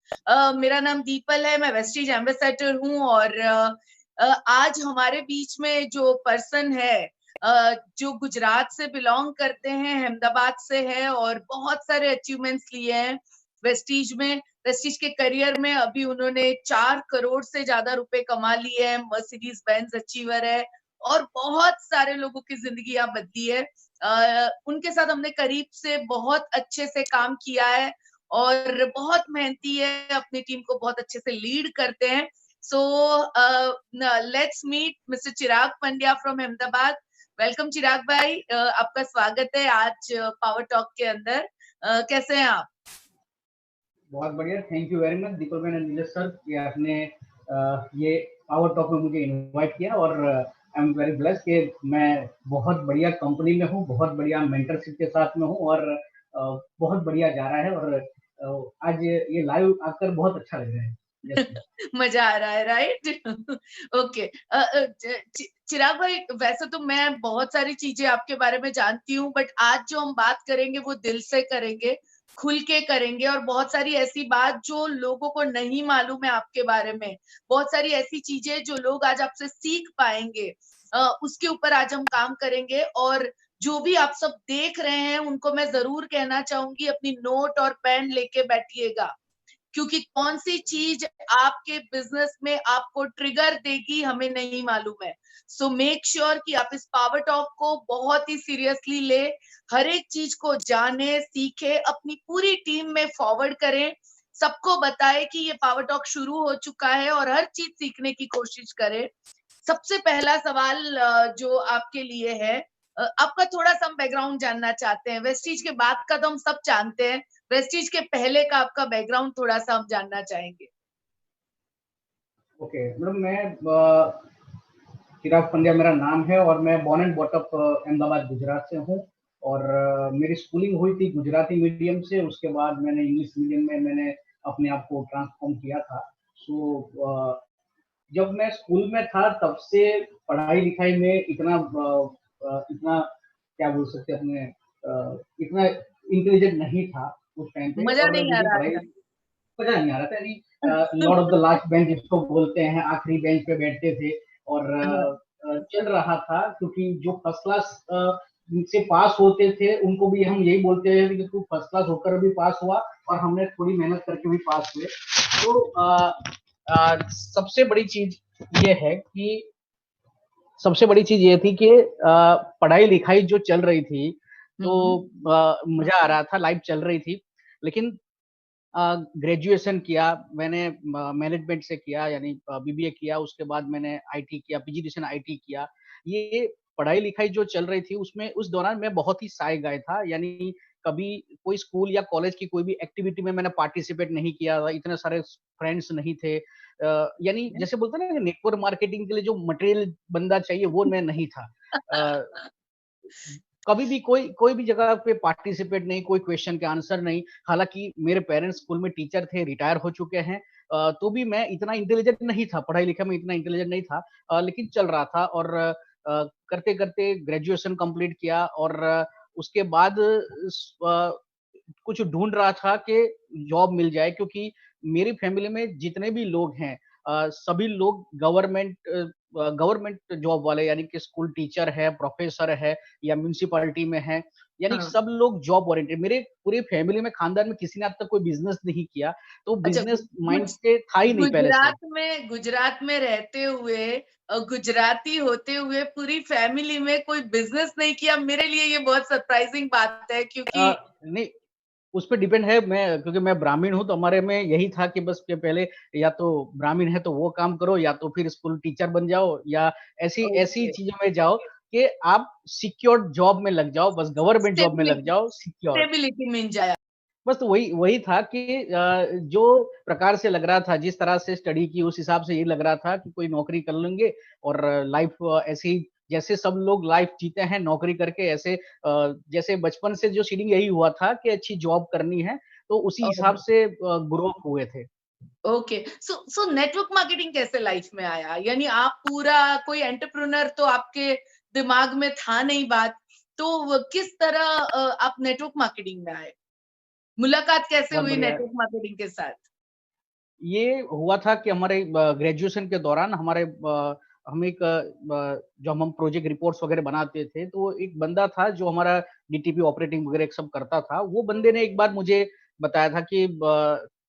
मेरा नाम दीपल है, मैं वेस्टीज एम्बेसडर हूँ और आज हमारे बीच में जो पर्सन है जो गुजरात से बिलोंग करते हैं, अहमदाबाद से है और बहुत सारे अचीवमेंट्स लिए हैं वेस्टीज में। वेस्टीज के करियर में अभी उन्होंने 4 करोड़ से ज्यादा रुपए कमा लिए हैं, मर्सिडीज बेंज अचीवर है और बहुत सारे लोगों की जिंदगी बदली है। उनके साथ हमने करीब से बहुत अच्छे से काम किया है और बहुत मेहनती है, अपनी टीम को बहुत अच्छे से लीड करते हैं। So let's meet mister Chirag Pandya from Ahmedabad. Welcome Chirag भाई, आपका स्वागत है आज पावर टॉक के अंदर। कैसे हैं आप? बहुत बढ़िया, thank you very much Deepak man and Neeraj sir कि आपने ये पावर टॉक में मुझे इनवाइट किया और आई एम वेरी ब्लेस्ड कि मैं बहुत बढ़िया कंपनी में हूँ, बहुत बढ़िया मेंटरशिप के साथ में हूँ और बहुत बढ़िया जा रहा है और आज ये लाइव आकर बहुत अच्छा लग रहा है। मजा आ रहा है, राइट? ओके। चिराग भाई, वैसे तो मैं बहुत सारी चीजें आपके बारे में जानती हूँ, बट आज जो हम बात करेंगे वो दिल से करेंगे, खुल के करेंगे और बहुत सारी ऐसी बात जो लोगों को नहीं मालूम है आपके बारे में, बहुत सारी ऐसी चीजें जो लोग आज आपसे सीख पाएंगे, उसके ऊपर आज हम काम करेंगे। और जो भी आप सब देख रहे हैं उनको मैं जरूर कहना चाहूंगी, अपनी नोट और पेन लेके बैठिएगा, क्योंकि कौन सी चीज आपके बिजनेस में आपको ट्रिगर देगी हमें नहीं मालूम है। सो मेक श्योर कि आप इस पावर टॉक को बहुत ही सीरियसली ले, हर एक चीज को जाने, सीखे, अपनी पूरी टीम में फॉरवर्ड करें, सबको बताए कि ये पावर टॉक शुरू हो चुका है और हर चीज सीखने की कोशिश करें। सबसे पहला सवाल जो आपके लिए है, आपका थोड़ा सा बैकग्राउंड जानना चाहते हैं। वेस्टीज के बाद का तो हम सब जानते हैं, वेस्टीज के पहले का आपका बैकग्राउंड थोड़ा सा हम जानना चाहेंगे। ओके मैडम, मैं चिराग पंड्या मेरा नाम है और मैं born and bought up Ahmedabad Gujarat से हूँ और मेरी स्कूलिंग हुई थी गुजराती मीडियम से। उसके बाद मैंने इंग्लिश मीडियम में मैंने अपने आप को ट्रांसफॉर्म किया था। सो जब मैं स्कूल में था तब से पढ़ाई लिखाई में इतना क्या बोल सकते हैं अपने इतना इंटेलिजेंट नहीं था उस टाइम पे मजा और नहीं आ मुझे रहा पढ़ाई था? मजा नहीं आ रहा था। यानी Lord of the last bench जिसको बोलते हैं, आखिरी बेंच पे बैठते थे और चल रहा था क्योंकि जो फर्स्ट क्लास से पास होते थे उनको भी हम यही बोलते हैं कि तू फर्स्ट क्लास होकर भी पास हुआ और हमने थोड़ी मेहनत करके भी पास हुए। तो सबसे बड़ी चीज ये है कि सबसे बड़ी चीज ये थी कि पढ़ाई लिखाई जो चल रही थी तो मजा आ रहा था, लाइफ चल रही थी। लेकिन ग्रेजुएशन किया मैंने, मैनेजमेंट से किया, यानी बीबीए किया, उसके बाद मैंने आईटी किया, पीजी डिवीजन आईटी किया। ये पढ़ाई लिखाई जो चल रही थी उसमें उस दौरान मैं बहुत ही शाय गाय था, यानी कभी कोई स्कूल या कॉलेज की कोई भी एक्टिविटी में मैंने पार्टिसिपेट नहीं किया, इतने सारे फ्रेंड्स नहीं थे। यानी जैसे बोलते हैं ना, नेटवर्क मार्केटिंग के लिए जो मटेरियल बंदा चाहिए वो मैं नहीं था। अ, कभी भी कोई भी जगह पे पार्टिसिपेट नहीं, कोई क्वेश्चन के आंसर नहीं। हालांकि मेरे पेरेंट्स स्कूल में टीचर थे, रिटायर हो चुके हैं, तो भी मैं इतना इंटेलिजेंट नहीं था, पढ़ाई लिखाई में इतना इंटेलिजेंट नहीं था, लेकिन चल रहा था और करते करते ग्रेजुएशन कंप्लीट किया और उसके बाद कुछ ढूंढ रहा था कि जॉब मिल जाए, क्योंकि मेरी फैमिली में जितने भी लोग हैं सभी लोग गवर्नमेंट जॉब वाले, यानी कि स्कूल टीचर है, प्रोफेसर है या म्यूनिसिपैलिटी में है, यानी हाँ। सब लोग जॉब ओरिएंटेड। मेरे पूरी फैमिली में, खानदान में किसी ने आज तक कोई बिजनेस नहीं किया, तो अच्छा, बिजनेस माइंड से था ही नहीं पहले से। गुजरात में रहते हुए और गुजराती होते हुए पूरी फैमिली में कोई बिजनेस नहीं किया, मेरे लिए ये बहुत सरप्राइजिंग बात है, क्योंकि नहीं, उस पे डिपेंड है। मैं क्योंकि मैं ब्राह्मण हूँ तो हमारे में यही था कि बस के पहले या तो ब्राह्मण है तो वो काम करो या तो फिर स्कूल टीचर बन जाओ या ऐसी ऐसी ओके, चीजों में जाओ कि आप सिक्योर जॉब में लग जाओ, बस गवर्नमेंट जॉब में लग स्टेबिलिटी जाओ सिक्योर। स्टेबिलिटी मिल जाए। बस वही वही था कि जो प्रकार से लग रहा था, जिस तरह से स्टडी की उस हिसाब से ये लग रहा था कि कोई नौकरी कर लेंगे और लाइफ ऐसी, जैसे सब लोग लाइफ जीते हैं नौकरी करके, ऐसे जैसे बचपन से जो सीडिंग यही हुआ था कि अच्छी जॉब करनी है, तो उसी हिसाब से ग्रो हुए थे। ओके, सो नेटवर्क मार्केटिंग कैसे लाइफ में आया? यानी आप पूरा कोई एंटरप्रेन्योर तो आपके दिमाग में था नहीं बात, तो किस तरह आप नेटवर्क मार्केटिंग में आए? मुलाकात कैसे बहुत हुई बढ़िया। नेटवर्क मार्केटिंग के साथ? ये हुआ था कि हमारे ग्रेजुएशन के दौरान हमारे हम एक जो हम प्रोजेक्ट रिपोर्ट्स वगैरह बनाते थे, तो एक बंदा था जो हमारा डीटीपी ऑपरेटिंग वगैरह सब करता था। वो बंदे ने एक बार मुझे बताया था कि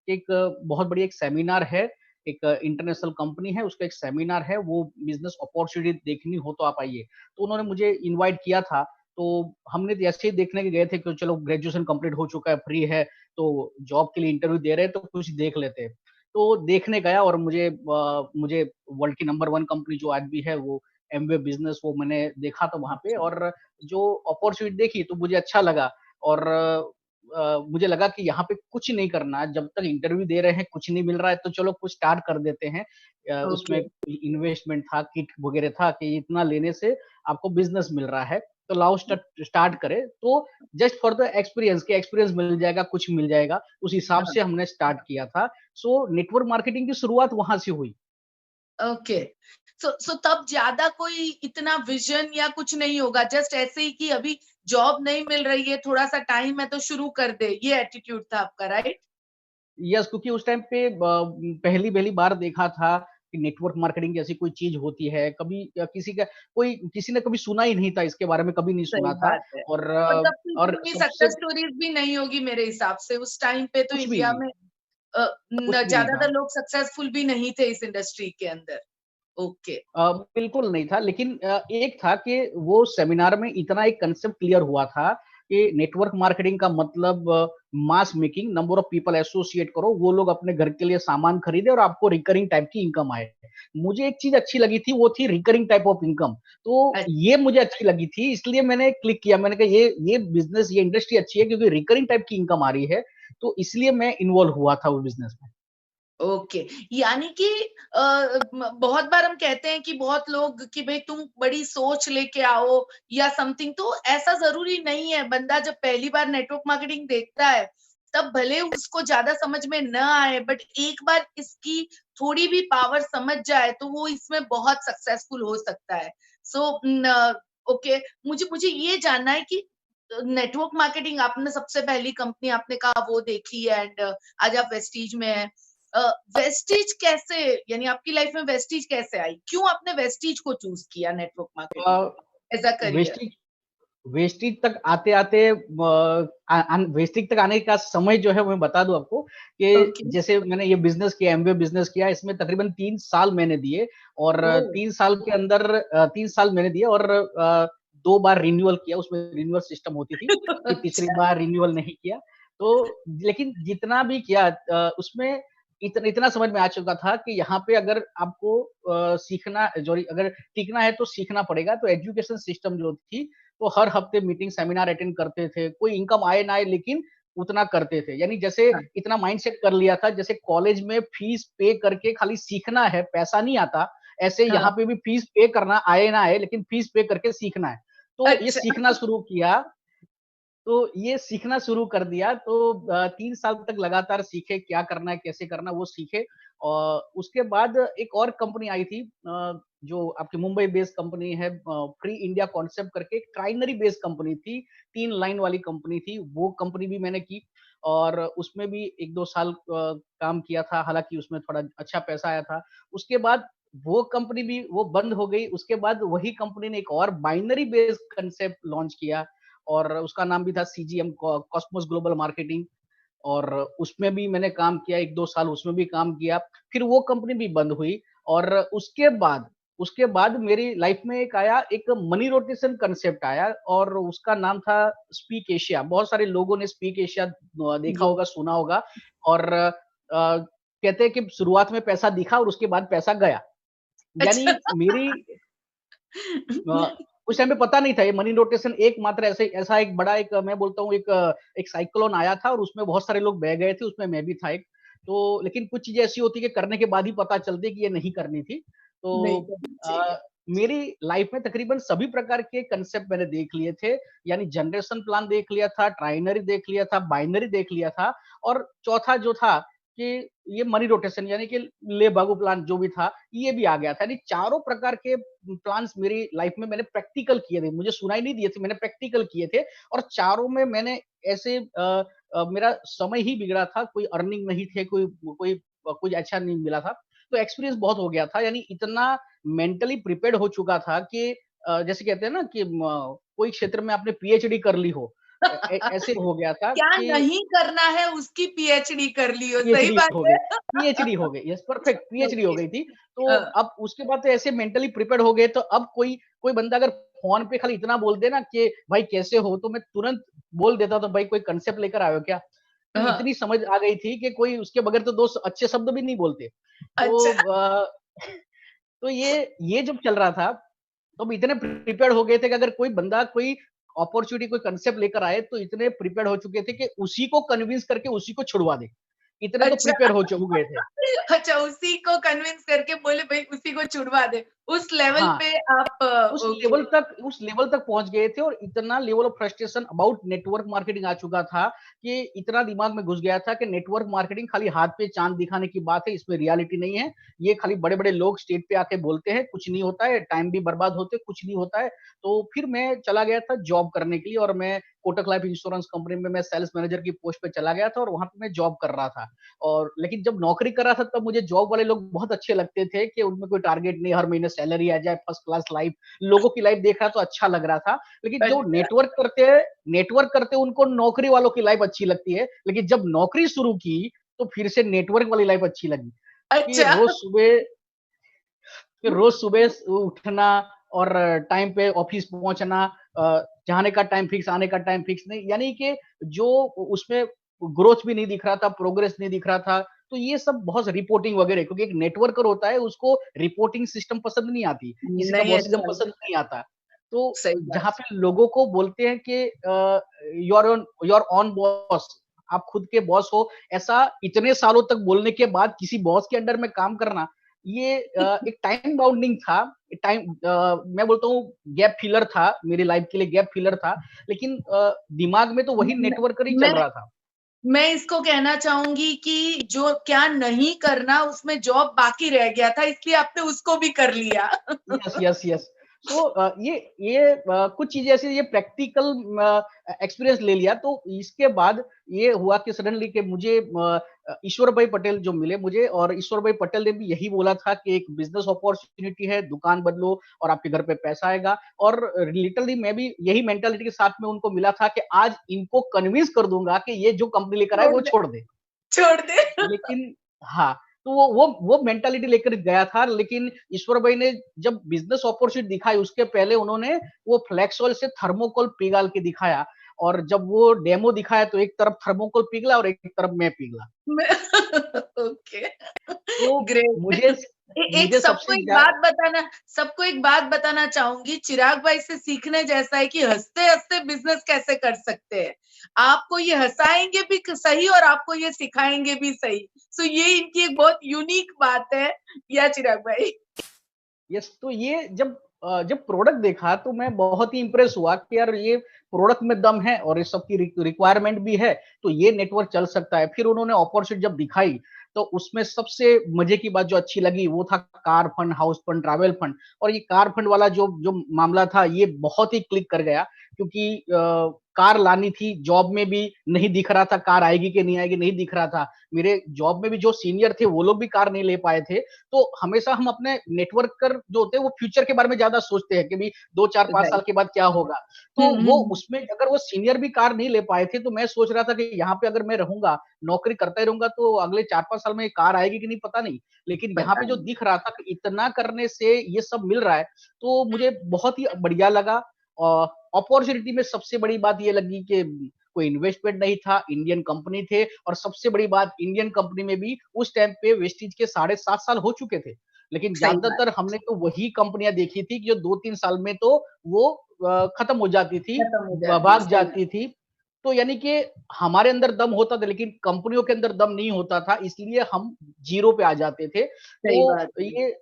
एक बहुत बड़ी एक सेमिनार है, एक इंटरनेशनल कंपनी है, उसका एक सेमिनार है, वो बिज़नेस अपॉर्च्युनिटी देखनी हो तो आप आइए। तो उन्होंने मुझे इनवाइट किया था, तो हमने ऐसे ही देखने के गए थे कि चलो ग्रेजुएशन कंप्लीट हो चुका है, फ्री है, तो जॉब के लिए इंटरव्यू दे रहे हैं, तो कुछ देख लेते हैं। तो देखने गया और मुझे वर्ल्ड की नंबर 1 कंपनी जो आज भी है वो एमवे बिज़नेस वो मैंने देखा था वहाँ पे और जो अपॉर्च्युनिटी देखी तो मुझे अच्छा लगा और मुझे लगा कि यहाँ पे कुछ नहीं करना है, जब तक इंटरव्यू दे रहे हैं, कुछ नहीं मिल रहा है तो चलो कुछ स्टार्ट कर देते हैं। उसमें ओके। इन्वेस्टमेंट था, किट वगैरह था कि इतना लेने से आपको बिज़नेस मिल रहा है, तो लाओ स्टार्ट करें। तो जस्ट फॉर द एक्सपीरियंस कि एक्सपीरियंस मिल जाएगा, कुछ मिल जाएगा, उस हिसाब हाँ, से हमने स्टार्ट किया था। सो नेटवर्क मार्केटिंग की शुरुआत वहाँ से हुई। ओके। सो तब ज्यादा कोई इतना विजन या कुछ नहीं होगा, जस्ट ऐसे ही कि अभी जॉब नहीं मिल रही है, थोड़ा सा टाइम है तो शुरू कर दे, ये एटीट्यूड था आपका, राइट? यस, क्योंकि उस टाइम पे पहली-पहली बार देखा था कि नेटवर्क मार्केटिंग जैसी कोई चीज़ होती है। कभी किसी ने कभी सुना ही नहीं था, इसके बारे में कभी नहीं सही सुना था बात है। और और तब तो और इतनी सबसे सक्सेस स्टोरीज भी नहीं होगी मेरे हिसाब से, उस टाइम पे तो कुछ भी इंडिया नहीं में था, कुछ भी नहीं था। ज्यादातर लोग सक्सेसफुल भी नहीं थे इस इंडस्ट्री के अंदर। ओके। बिल्कुल नहीं था लेकिन एक था कि वो सेमिनार में इतना एक कांसेप्ट क्लियर हुआ था कि नेटवर्क मार्केटिंग का मतलब mass making, number of people associate करो, वो लोग अपने घर के लिए सामान खरीदे और आपको रिकरिंग टाइप की इनकम आए। मुझे एक चीज़ अच्छी लगी थी, वो थी रिकरिंग टाइप ऑफ इनकम। तो ये मुझे अच्छी लगी थी, इसलिए मैंने क्लिक किया। मैंने कहा ये बिज़नेस, ये इंडस्ट्री अच्छी है क्योंकि रिकरिंग टाइप की इनकम आ रही है, तो इसलिए मैं इन्वॉल्व हुआ था उस बिज़नेस में। ओके। यानी कि बहुत बार हम कहते हैं कि बहुत लोग कि भाई तुम बड़ी सोच लेके आओ या समथिंग, तो ऐसा जरूरी नहीं है। बंदा जब पहली बार नेटवर्क मार्केटिंग देखता है, तब भले उसको ज्यादा समझ में न आए, बट एक बार इसकी थोड़ी भी पावर समझ जाए तो वो इसमें बहुत सक्सेसफुल हो सकता है। सो ओके, मुझे मुझे ये जानना है कि नेटवर्क मार्केटिंग आपने सबसे पहली कंपनी आपने कहा वो देखी है, एंड आज आप वेस्टीज में है। वेस्टीज कैसे, यानी आपकी लाइफ में वेस्टीज कैसे आई? क्यों आपने वेस्टीज को चूज किया network uh, marketing as a career? Vestige Vestige तक आते-आते वेस्टेज तक आने का समय जो है वो मैं बता दूँ आपको कि ओके। जैसे मैंने ये बिज़नेस किया, एमबीए बिज़नेस किया, इसमें तकरीबन 3 साल मैंने दिए और ओ 3 साल के अंदर 3 साल मैंने दिए और 2 बार रिन्यूअल किया, उसमें रिन्यूअल सिस्टम होती थी, फिर तीसरी अच्छा। बार रिन्यूअल नहीं किया। तो लेकिन जितना भी किया उसमें इतना समझ में आ चुका था कि यहाँ पे अगर आपको सीखना सॉरी अगर टिकना है तो सीखना पड़ेगा, तो एजुकेशन सिस्टम जो थी तो हर हफ्ते मीटिंग सेमिनार अटेंड करते थे। कोई इनकम आए ना आए लेकिन उतना करते थे। यानी जैसे हाँ, इतना माइंडसेट कर लिया था जैसे कॉलेज में फीस पे करके खाली सीखना है, पैसा नहीं आता। ऐसे हाँ। यहाँ पे भी फीस पे करना आए ना आए लेकिन फीस पे करके सीखना है। तो ये अच्छा। सीखना शुरू किया तो ये सीखना शुरू कर दिया तो 3 साल तक लगातार सीखे क्या करना है, कैसे करना है वो सीखे और उसके बाद एक और कंपनी आई थी जो आपकी मुंबई बेस्ड कंपनी है फ्री इंडिया कॉन्सेप्ट करके एक ट्राइनरी बेस्ड कंपनी थी, 3 लाइन वाली कंपनी थी, वो कंपनी भी मैंने की और उसमें भी 1-2 साल काम किया था, हालाँकि उसमें थोड़ा अच्छा पैसा आया था। उसके बाद वो कंपनी भी वो बंद हो गई, उसके बाद वही कंपनी ने एक और बाइनरी बेस्ड कांसेप्ट लॉन्च किया और उसका नाम भी था सीजीएम कॉस्मोस ग्लोबल मार्केटिंग और उसमें भी मैंने काम किया 1-2 साल उसमें भी काम किया। फिर वो कंपनी भी बंद हुई और उसके बाद मेरी लाइफ में एक मनी रोटेशन कांसेप्ट आया और उसका नाम था स्पीक एशिया। बहुत सारे लोगों ने स्पीक एशिया देखा ये होगा, सुना होगा और कहते हैं कि शुरुआत में पैसा दिखा और उसके बाद पैसा गया। अच्छा। यानी मेरी अ, उस टाइम पे पता नहीं था ये मनी रोटेशन एकमात्र ऐसा एक बड़ा एक मैं बोलता हूँ एक साइक्लोन आया था और उसमें बहुत सारे लोग बह गए थे, उसमें मैं भी था एक। तो लेकिन कुछ चीज़ें ऐसी होती है कि करने के बाद ही पता चलती है कि ये नहीं करनी थी। नहीं तो करनी अ, चाहिए। मेरी लाइफ में तकरीबन सभी प्रकार के कांसेप्ट मैंने देख लिए थे, यानी जनरेशन प्लान देख लिया था, ट्राइनरी देख लिया था, बाइनरी देख लिया था और चौथा जो था कि ये मनी रोटेशन यानी कि ले-बागू प्लान जो भी था, ये भी आ गया था। यानी चारों प्रकार के प्लान्स मेरी लाइफ में मैंने प्रैक्टिकल किए थे। मुझे सुनाई नहीं दिए थे, मैंने प्रैक्टिकल किए थे और चारों में मैंने ऐसे मेरा समय ही बिगड़ा था, कोई अर्निंग नहीं थे, कोई कुछ अच्छा नहीं मिला था। तो एक्सपीरियंस बहुत हो गया था, यानी इतना मेंटली प्रिपेयर्ड हो चुका था कि जैसे कहते हैं ना कि कोई क्षेत्र में आपने पीएचडी कर ली हो, ऐसे हो गया था क्या कि नहीं करना है उसकी पीएचडी कर ली हो, सही पीएचडी बात हो गई, है। पीएचडी हो गई, यस परफेक्ट, पीएचडी हो ओके। गई थी। तो अब उसके बाद तो ऐसे मेंटली प्रिपेयर्ड हो गए, तो अब कोई कोई बंदा अगर फ़ोन पे खाली इतना बोल दे ना कि भाई कैसे हो? तो मैं तुरंत बोल देता था, भाई कोई कांसेप्ट लेकर आए हो क्या? तो हाँ, इतनी समझ आ गई थी कि कोई उसके बगैर तो 2 अच्छे शब्द भी नहीं बोलते। तो अच्छा। तो ये जब चल रहा था, तो हम इतने प्रिपेयर्ड हो गए थे कि अगर कोई बंदा कोई अपॉर्च्युनिटी, कोई कांसेप्ट लेकर आए, तो इतने प्रिपेयर्ड हो चुके थे कि उसी को कन्विंस करके उसी को छुड़वा दें। इतने तो अच्छा। प्रिपेयर हो गए थे। अच्छा, उसी को कन्विंस करके बोले भई उसी को छुड़वा दे। उस लेवल हाँ, पे आप ओके। उस लेवल तक पहुँच गए थे, और इतना level of frustration about network marketing आ चुका था कि इतना दिमाग में घुस गया था कि नेटवर्क मार्केटिंग खाली हाथ पे चाँद दिखाने की बात है, इसमें रियलिटी नहीं है। ये खाली बड़े-बड़े लोग स्टेज पे आके बोलते हैं, कुछ नहीं होता है, टाइम भी बर्बाद होते हैं, कुछ नहीं होता है। तो फिर मैं चला गया था जॉब करने के लिए, और मैं कोटक लाइफ इंश्योरेंस कंपनी में मैं सेल्स मैनेजर की पोस्ट पे चला गया था, और वहाँ पे मैं जॉब कर रहा था। और लेकिन जब नौकरी कर रहा था, तब मुझे जॉब वाले लोग बहुत अच्छे लगते थे कि उनमें कोई टारगेट नहीं, हर महीने सैलरी आ जाए, फर्स्ट क्लास लाइफ, लोगों की लाइफ देख रहा तो अच्छा लग रहा था। लेकिन जो अच्छा, नेटवर्क करते हैं उनको नौकरी वालों की लाइफ अच्छी लगती है। लेकिन जब नौकरी शुरू की, तो फिर से नेटवर्क वाली लाइफ अच्छी लगी कि अच्छा। रोज सुबह उठना और टाइम पे ऑफिस पहुंचना, जाने का टाइम फिक्स, आने का टाइम फिक्स नहीं, यानी कि जो उसमें ग्रोथ भी नहीं दिख रहा था, प्रोग्रेस नहीं दिख रहा था। तो ये सब बहुत रिपोर्टिंग वगैरह, क्योंकि एक नेटवर्कर होता है, उसको रिपोर्टिंग सिस्टम पसंद नहीं आती, किसी का नहीं बॉसिज्म अच्छा पसंद लगता, नहीं आता। तो सही जहाँ बात। पे लोगों को बोलते हैं कि योर ऑन बॉस, आप खुद के बॉस हो, ऐसा इतने सालों तक बोलने के बाद किसी बॉस के अंडर में काम करना, ये एक टाइम बाउंडिंग था, मैं बोलता हूँ गैप फिलर था, मेरी लाइफ के लिए गैप फिलर था, लेकिन दिमाग में तो वही मैं नेटवर्कर ही चल मैं रहा था। मैं इसको कहना चाहूँगी कि जो क्या नहीं करना उसमें जॉब बाकी रह गया था इसलिए आपने उसको भी कर लिया। Yes, yes, yes. सो ये कुछ चीज़ें ऐसी, ये प्रैक्टिकल एक्सपीरियंस ले लिया, तो इसके बाद ये हुआ कि सडनली कि मुझे ईश्वर भाई पटेल जो मिले मुझे, और ईश्वर भाई पटेल ने भी यही बोला था कि एक बिज़नेस अपॉर्च्युनिटी है, दुकान बदलो और आपके घर पे पैसा आएगा, और लिटरली मैं भी यही मेंटालिटी के साथ में उनको मिला था कि आज इनको कन्विंस कर दूँगा कि ये जो कंपनी लेकर आए छोड़ वो दे, छोड़ दें। छोड़ दे। लेकिन हाँ, तो वो मेंटालिटी लेकर गया था, लेकिन ईश्वर भाई ने जब बिज़नेस अपॉर्च्युनिटी दिखाई, उसके पहले उन्होंने वो फ्लेक्सोल से थर्मोकोल पिघाल के दिखाया, और जब वो डेमो दिखाया, तो एक तरफ थर्मोकोल पिघला और एक तरफ मैं पिघला। मैं ओके, तो ग्रेट। मुझे एक मुझे सबको सबसे एक ज़्या बात बताना सबको एक बात बताना चाहूँगी, चिराग भाई से सीखने जैसा है कि हँसते-हँसते बिज़नेस कैसे कर सकते हैं। आपको ये हँसाएँगे भी क सही और आपको ये सिखाएँगे भी सही। सो ये इनकी एक बहुत यूनिक बात है, या चिराग भाई? यस, तो ये जब प्रोडक्ट देखा, तो मैं बहुत ही इम्प्रेस हुआ कि यार ये प्रोडक्ट में दम है, और इस सब की रिक्वायरमेंट भी है, तो ये नेटवर्क चल सकता है। फिर उन्होंने अपॉर्चुनिटी जब दिखाई, तो उसमें सबसे मजे की बात जो अच्छी लगी वो था car fund, house fund, travel fund, और ये कार फंड वाला जो जो मामला था, ये बहुत ही क्लिक कर गया, क्योंकि कार लानी थी, जॉब में भी नहीं दिख रहा था कार आएगी कि नहीं आएगी, नहीं दिख रहा था। मेरे जॉब में भी जो सीनियर थे वो लोग भी कार नहीं ले पाए थे। तो हमेशा हम अपने नेटवर्कर जो होते हैं वो फ्यूचर के बारे में ज़्यादा सोचते हैं कि भई 2, 4, 5 साल राइट। के बाद क्या होगा? हुँ, तो हुँ, वो हुँ। उसमें अगर वो सीनियर भी कार नहीं ले पाए थे, तो मैं सोच रहा था कि यहाँ पे अगर मैं रहूँगा, नौकरी करता ही रहूँगा, तो अगले 4-5 साल में कार आएगी कि नहीं पता नहीं। लेकिन यहाँ पता पे जो नहीं। दिख रहा था कि इतना करने से ये सब मिल रहा है, तो मुझे बहुत ही बढ़िया लगा। अपॉर्च्युनिटी में सबसे बड़ी बात ये लगी कि कोई इन्वेस्टमेंट नहीं था, इंडियन कंपनी थे, और सबसे बड़ी बात, इंडियन कंपनी में भी उस टाइम पे वेस्टीज के 7.5 साल हो चुके थे। लेकिन सही बात, ज़्यादातर हमने तो वही कंपनियाँ देखी थी कि जो 2-3 साल में तो वो खत्म हो जाती थी, खत्म हो ब जाती है, भाग सही बात, जाती थी। तो यानी कि हमारे अंदर दम होता था, लेकिन कंपनियों के अंदर दम नहीं होता था, इसलिए हम ज़ीरो पे आ जाते थे। सही तो बात है। ये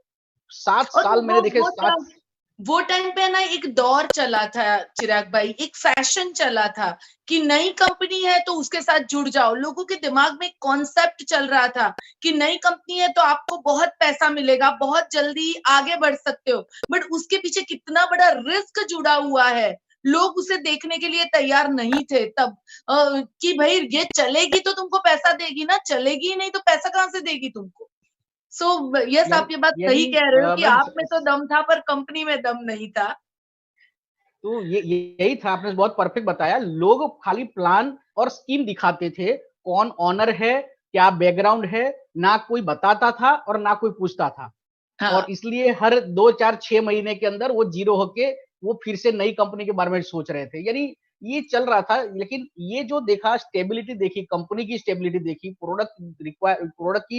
7 और साल मैंने देखे, 7 वो टाइम पे ना एक दौर चला था चिराग भाई, एक फैशन चला था कि नई कंपनी है तो उसके साथ जुड़ जाओ। लोगों के दिमाग में कॉन्सेप्ट चल रहा था कि नई कंपनी है तो आपको बहुत पैसा मिलेगा, बहुत जल्दी आगे बढ़ सकते हो। बट उसके पीछे कितना बड़ा रिस्क जुड़ा हुआ है। लोग उसे देखने के लिए तैयार नहीं थे तब, कि भाई ये चलेगी तो तुमको पैसा देगी ना, चलेगी ही नहीं तो पैसा कहाँ से देगी तुमको। सो यस, आप यानी ये बात यानी सही कह रहे हो कि मैडम, आप में तो दम था पर कंपनी में दम नहीं था। तो ये यही था, आपने बहुत परफेक्ट बताया। लोग खाली प्लान और स्कीम दिखाते थे, कौन ओनर है, क्या बैकग्राउंड है, ना कोई बताता था और ना कोई पूछता था। और हाँ, इसलिए हर 2, 4, 6 महीने के अंदर वो ज़ीरो होके वो फिर से नई कंपनी के बारे में सोच रहे थे। यानी ये चल रहा था, लेकिन ये जो देखा, स्टेबिलिटी देखी, कंपनी की स्टेबिलिटी देखी, प्रोडक्ट की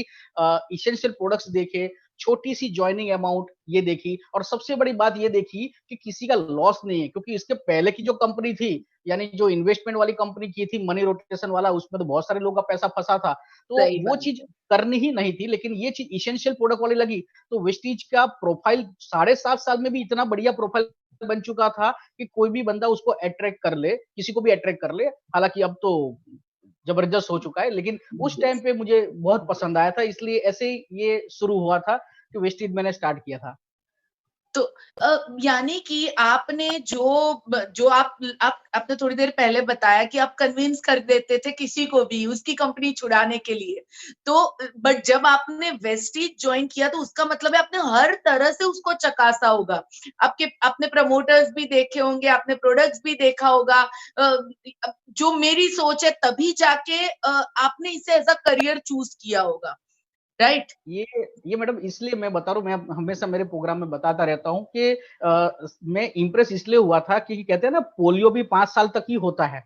एसेंशियल प्रोडक्ट्स देखे, छोटी-सी जॉइनिंग अमाउंट ये देखी, और सबसे बड़ी बात ये देखी कि किसी का लॉस नहीं है, क्योंकि इसके पहले की जो कंपनी थी, यानी जो इन्वेस्टमेंट वाली कंपनी की थी, मनी रोटेशन वाला, उसमें तो बहुत सारे लोगों का पैसा फँसा था। तो सही वो बात चीज़ है। करनी ही नहीं थी, लेकिन ये चीज़ एसेंशियल प्रोडक्ट वाली लगी। तो वेस्टीज का प्रोफाइल 7.5 साल में भी इतना बढ़िया प्रोफाइल बन चुका था कि कोई भी बंदा उसको अट्रैक्ट कर ले, किसी को भी अट्रैक्ट कर ले। हालाँकि अब तो जबरदस्त हो चुका है, लेकिन उस टाइम पे मुझे बहुत पसंद आया था, इसलिए ऐसे ही ये शुरू हुआ था कि वेस्टीज मैंने स्टार्ट किया था। तो यानी कि आपने जो आप आपने थोड़ी देर पहले बताया कि आप कन्विंस कर देते थे किसी को भी उसकी कंपनी छुड़ाने के लिए। तो बट जब आपने वेस्टीज ज्वाइन किया तो उसका मतलब है आपने हर तरह से उसको चकासा होगा। आपने प्रमोटर्स भी देखे होंगे, आपने प्रोडक्ट्स भी देखा होगा। जो मेरी सोच है तभी जाके आपने इसे एज़ अ करियर चूज़ किया होगा, राइट? ये ये मैडम इसलिए मैं बता रहा हूँ, मैं हमेशा मेरे प्रोग्राम में बताता रहता हूँ कि मैं इम्प्रेस इसलिए हुआ था कि कहते हैं ना, पोलियो भी 5 साल तक ही होता है,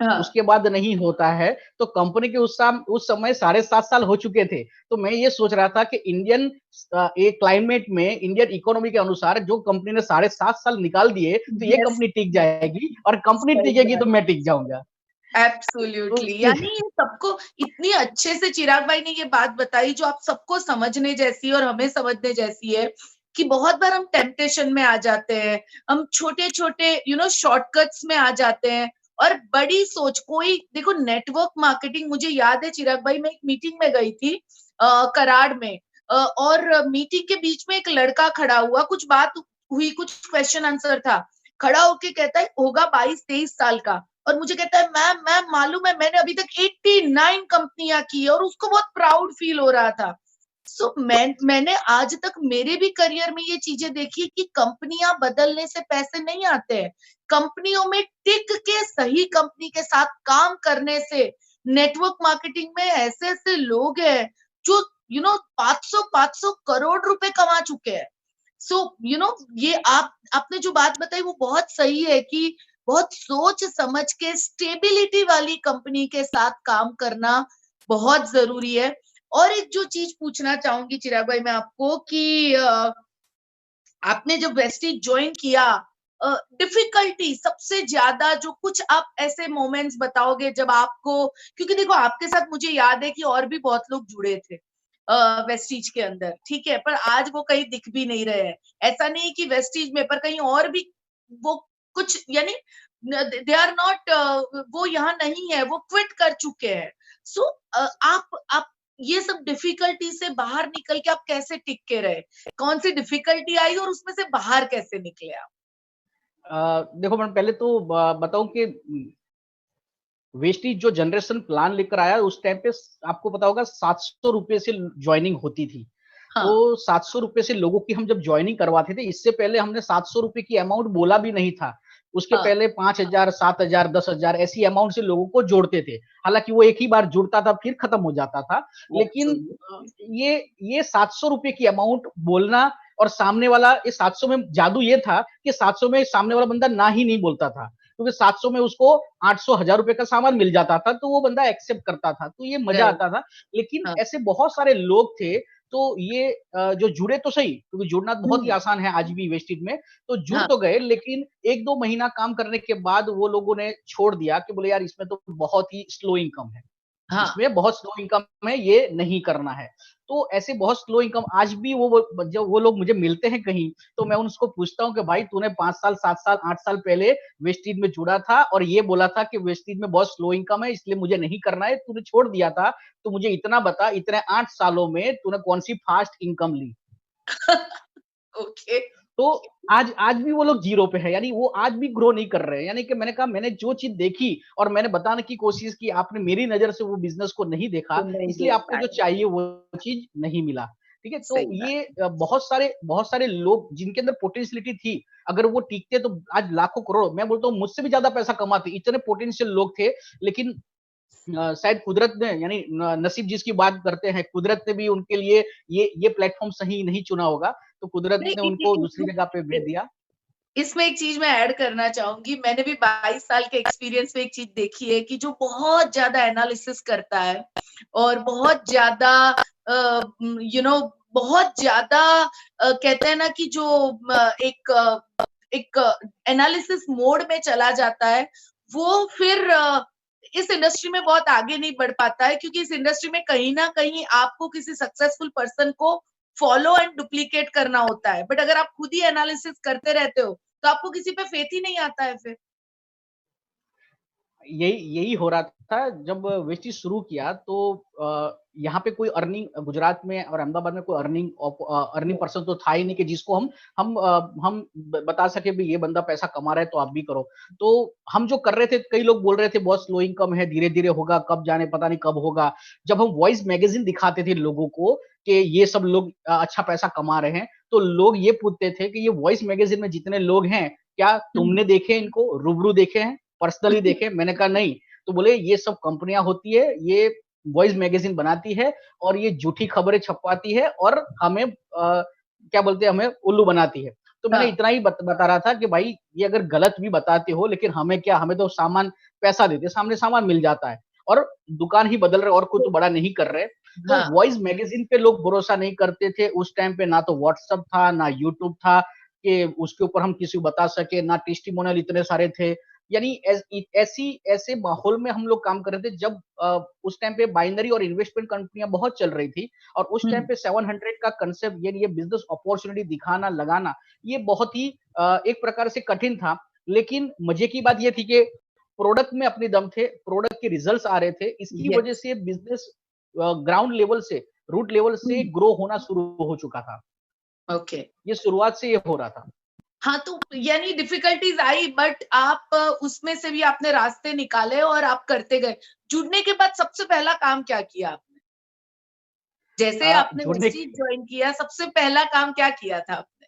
हाँ, उसके बाद नहीं होता है। तो कंपनी के उस समय 7.5 साल हो चुके थे। तो मैं ये सोच रहा था कि एक क्लाइमेट में इंडियन इकोनॉमी के अनुसार जो कंपनी ने 7.5 साल निकाल दिए, तो ये यस, कंपनी टिक जाएगी, और कंपनी सही टिकेगी तो बात। मैं टिक जाऊँगा। तो एब्सोल्युटली, ये यानी ये सबको इतनी अच्छे से चिराग भाई ने ये बात बताई जो आप सबको समझने जैसी है और हमें समझने जैसी है, कि बहुत बार हम टेम्पटेशन में आ जाते हैं, हम छोटे-छोटे शॉर्टकट्स में आ जाते हैं, और बड़ी सोच कोई देखो, नेटवर्क मार्केटिंग मुझे याद है चिराग भाई, मैं एक मीटिंग में गई थी कराड़ में, और मीटिंग के बीच में एक लड़का खड़ा हुआ, कुछ बात हुई, कुछ क्वेश्चन आंसर था, खड़ा होके कहता है होगा 22-23 साल का, और मुझे कहता है मैम मालूम है मैंने अभी तक 89 कंपनियां की है, और उसको बहुत प्राउड फील हो रहा था। मैंने आज तक मेरे भी करियर में ये चीजें देखी कि कंपनियां बदलने से पैसे नहीं आते हैं, कंपनियों में टिक के सही कंपनी के साथ काम करने से। नेटवर्क मार्केटिंग में ऐसे ऐसे लोग हैं जो 500 करोड़ रुपए कमा चुके हैं। सो ये आपने जो बात बताई वो बहुत सही है कि बहुत सोच समझ के स्टेबिलिटी वाली कंपनी के साथ काम करना बहुत जरूरी है। और एक जो चीज पूछना चाहूंगी चिराग भाई मैं आपको कि आपने जब वेस्टीज ज्वाइन किया, डिफिकल्टी सबसे ज्यादा जो कुछ आप ऐसे मोमेंट्स बताओगे जब आपको, क्योंकि देखो आपके साथ मुझे याद है कि और भी बहुत लोग जुड़े थे वेस्टीज के अंदर, ठीक है, पर आज वो कहीं दिख भी नहीं रहे हैं। ऐसा नहीं कि वेस्टीज में, पर कहीं और भी वो कुछ, यानी दे आर नॉट, वो यहाँ नहीं है, वो क्विट कर चुके हैं। सो आप ये सब डिफिकल्टी से बाहर निकल के आप कैसे टिक के रहे, कौन सी डिफिकल्टी आई और उसमें से बाहर कैसे निकले आप? देखो मैडम, पहले तो बताऊँ कि वेस्टीज जो जनरेशन प्लान लेकर आया, उस टाइम पे आपको पता होगा 700 रुपए से ज्वाइनिंग होती थी। तो हाँ, 700 रुपए से लोगों की हम जब ज्वाइनिंग करवाते थे, इससे पहले हमने 700 रुपए की अमाउंट बोला भी नहीं था। उसके हाँ, पहले 5,000, 7,000, 10,000 ऐसी अमाउंट से लोगों को जोड़ते थे। हालाँकि वो एक ही बार जुड़ता था, फिर खत्म हो जाता था। लेकिन एब्सोल्युटली, ये 700 रुपए की अमाउंट बोलना, और सामने वाला, ये 700 में जादू ये था कि 700 में सामने वाला बंदा ना ही नहीं बोलता था। क्योंकि 700 में उसको 800, 1000 रुपए का सामान मिल जाता था, तो वो बंदा एक्सेप्ट करता था, तो ये मजा राइट, आता था। लेकिन हाँ, ऐसे बहुत सारे लोग थे, तो ये जो जुड़े तो सही, क्योंकि जुड़ना तो बहुत ही हम्म, आसान है आज भी वेस्टेज में, तो जुड़ हाँ, तो गए, लेकिन 1-2 महीना काम करने के बाद वो लोगों ने छोड़ दिया कि बोले यार इसमें तो बहुत ही स्लो इनकम है। हाँ, इसमें बहुत स्लो इनकम है, ये नहीं करना है। तो ऐसे बहुत स्लो इनकम आज भी वो जब वो लोग मुझे मिलते हैं कहीं, तो मैं उनको पूछता हूँ कि भाई तूने 5 साल, 7 साल, 8 साल पहले वेस्टीज में जुड़ा था और ये बोला था कि वेस्टीज में बहुत स्लो इनकम है, इसलिए मुझे नहीं करना है, तूने छोड़ दिया था। तो मुझे इतना बता, इतने 8 सालों में तूने कौन-सी फास्ट इनकम ली? ओके, तो आज आज भी वो लोग जीरो पे है, यानी वो आज भी ग्रो नहीं कर रहे हैं। यानी कि मैंने कहा, मैंने जो चीज देखी और मैंने बताने की कोशिश की, आपने मेरी नजर से वो बिजनेस को नहीं देखा, तो नहीं इसलिए देख आपको जो पाए। चाहिए वो चीज नहीं मिला। ठीक है, तो सही बात। ये बहुत सारे लोग जिनके अंदर पोटेंशियलिटी थी, अगर वो टिकते तो आज लाखों करोड़, मैं बोलता हूँ मुझसे भी ज्यादा पैसा कमाते, इतने पोटेंशियल लोग थे। लेकिन शायद कुदरत ने, यानी नसीब जिसकी बात करते हैं, कुदरत ने भी उनके लिए ये प्लेटफॉर्म सही नहीं चुना होगा, तो कुदरत नहीं, ने उनको दूसरी जगह पे भेज दिया। इसमें एक चीज मैं ऐड करना चाहूंगी। मैंने भी 22 साल के एक्सपीरियंस में एक चीज देखी है कि जो बहुत ज्यादा एनालिसिस करता है और बहुत ज्यादा बहुत ज्यादा कहते हैं ना कि जो एक एनालिसिस मोड में चला जाता है, वो फिर इस इंडस्ट्री में बहुत आगे नहीं बढ़ पाता है, क्योंकि इस इंडस्ट्री में कहीं ना कहीं आपको किसी सक्सेसफुल पर्सन को फॉलो एंड डुप्लीकेट करना होता है। बट अगर आप खुद ही एनालिसिस करते रहते हो तो आपको किसी पे फेथ ही नहीं आता है फिर। यही यही हो रहा था जब वेस्टीज शुरू किया, तो यहाँ पे कोई अर्निंग, गुजरात में और अहमदाबाद में कोई अर्निंग पर्सन तो था ही नहीं कि जिसको हम बता सके भी ये बंदा पैसा कमा रहा है तो आप भी करो। तो हम जो कर रहे थे, कई लोग बोल रहे थे बहुत स्लो इनकम है, धीरे धीरे होगा, कब जाने, पता नहीं कब होगा। जब हम वॉइस मैगजीन दिखाते थे लोगों को कि ये सब लोग अच्छा पैसा कमा रहे हैं, तो लोग ये पूछते थे कि ये वॉइस मैगजीन में जितने लोग हैं, क्या तुमने देखे इनको, रूबरू देखे हैं, पर्सनली देखे? मैंने कहा नहीं। तो बोले ये सब कंपनियां होती है, ये वॉइस मैगजीन बनाती है और ये झूठी खबरें छपवाती है और हमें क्या बोलते हैं, हमें उल्लू बनाती है। तो मैंने हाँ, इतना ही बता रहा था कि भाई ये अगर गलत भी बताते हो, लेकिन हमें क्या, हमें तो सामान, पैसा देते, सामने सामान मिल जाता है और दुकान ही बदल रहे और कुछ तो बड़ा नहीं कर रहे। तो हाँ, वॉइस मैगजीन पे लोग भरोसा नहीं करते थे उस टाइम पे। ना तो व्हाट्सएप था, ना यूट्यूब था कि उसके ऊपर हम किसी को बता सके, ना टेस्टिमोनियल इतने सारे थे। यानी ऐसी ऐसे माहौल में हम लोग काम कर रहे थे जब उस टाइम पे बाइनरी और इन्वेस्टमेंट कंपनियां बहुत चल रही थी। और उस टाइम पे 700 का कंसेप्ट, यानी ये बिजनेस अपॉर्चुनिटी दिखाना, लगाना, ये बहुत ही एक प्रकार से कठिन था। लेकिन मजे की बात ये थी कि प्रोडक्ट में अपने दम थे, प्रोडक्ट के रिजल्ट्स आ रहे थे, इसकी वजह यस। से बिजनेस ग्राउंड लेवल से, रूट लेवल से ग्रो होना शुरू हो चुका था। ओके। ये शुरुआत से ये हो रहा था। हाँ, तो यानी डिफिकल्टीज आई, बट आप उसमें से भी आपने रास्ते निकाले और आप करते गए। जुड़ने के बाद सबसे पहला काम क्या किया आपने? जैसे आपने जुड़ने वेस्टीज ज्वाइन किया, सबसे पहला काम क्या किया था आपने?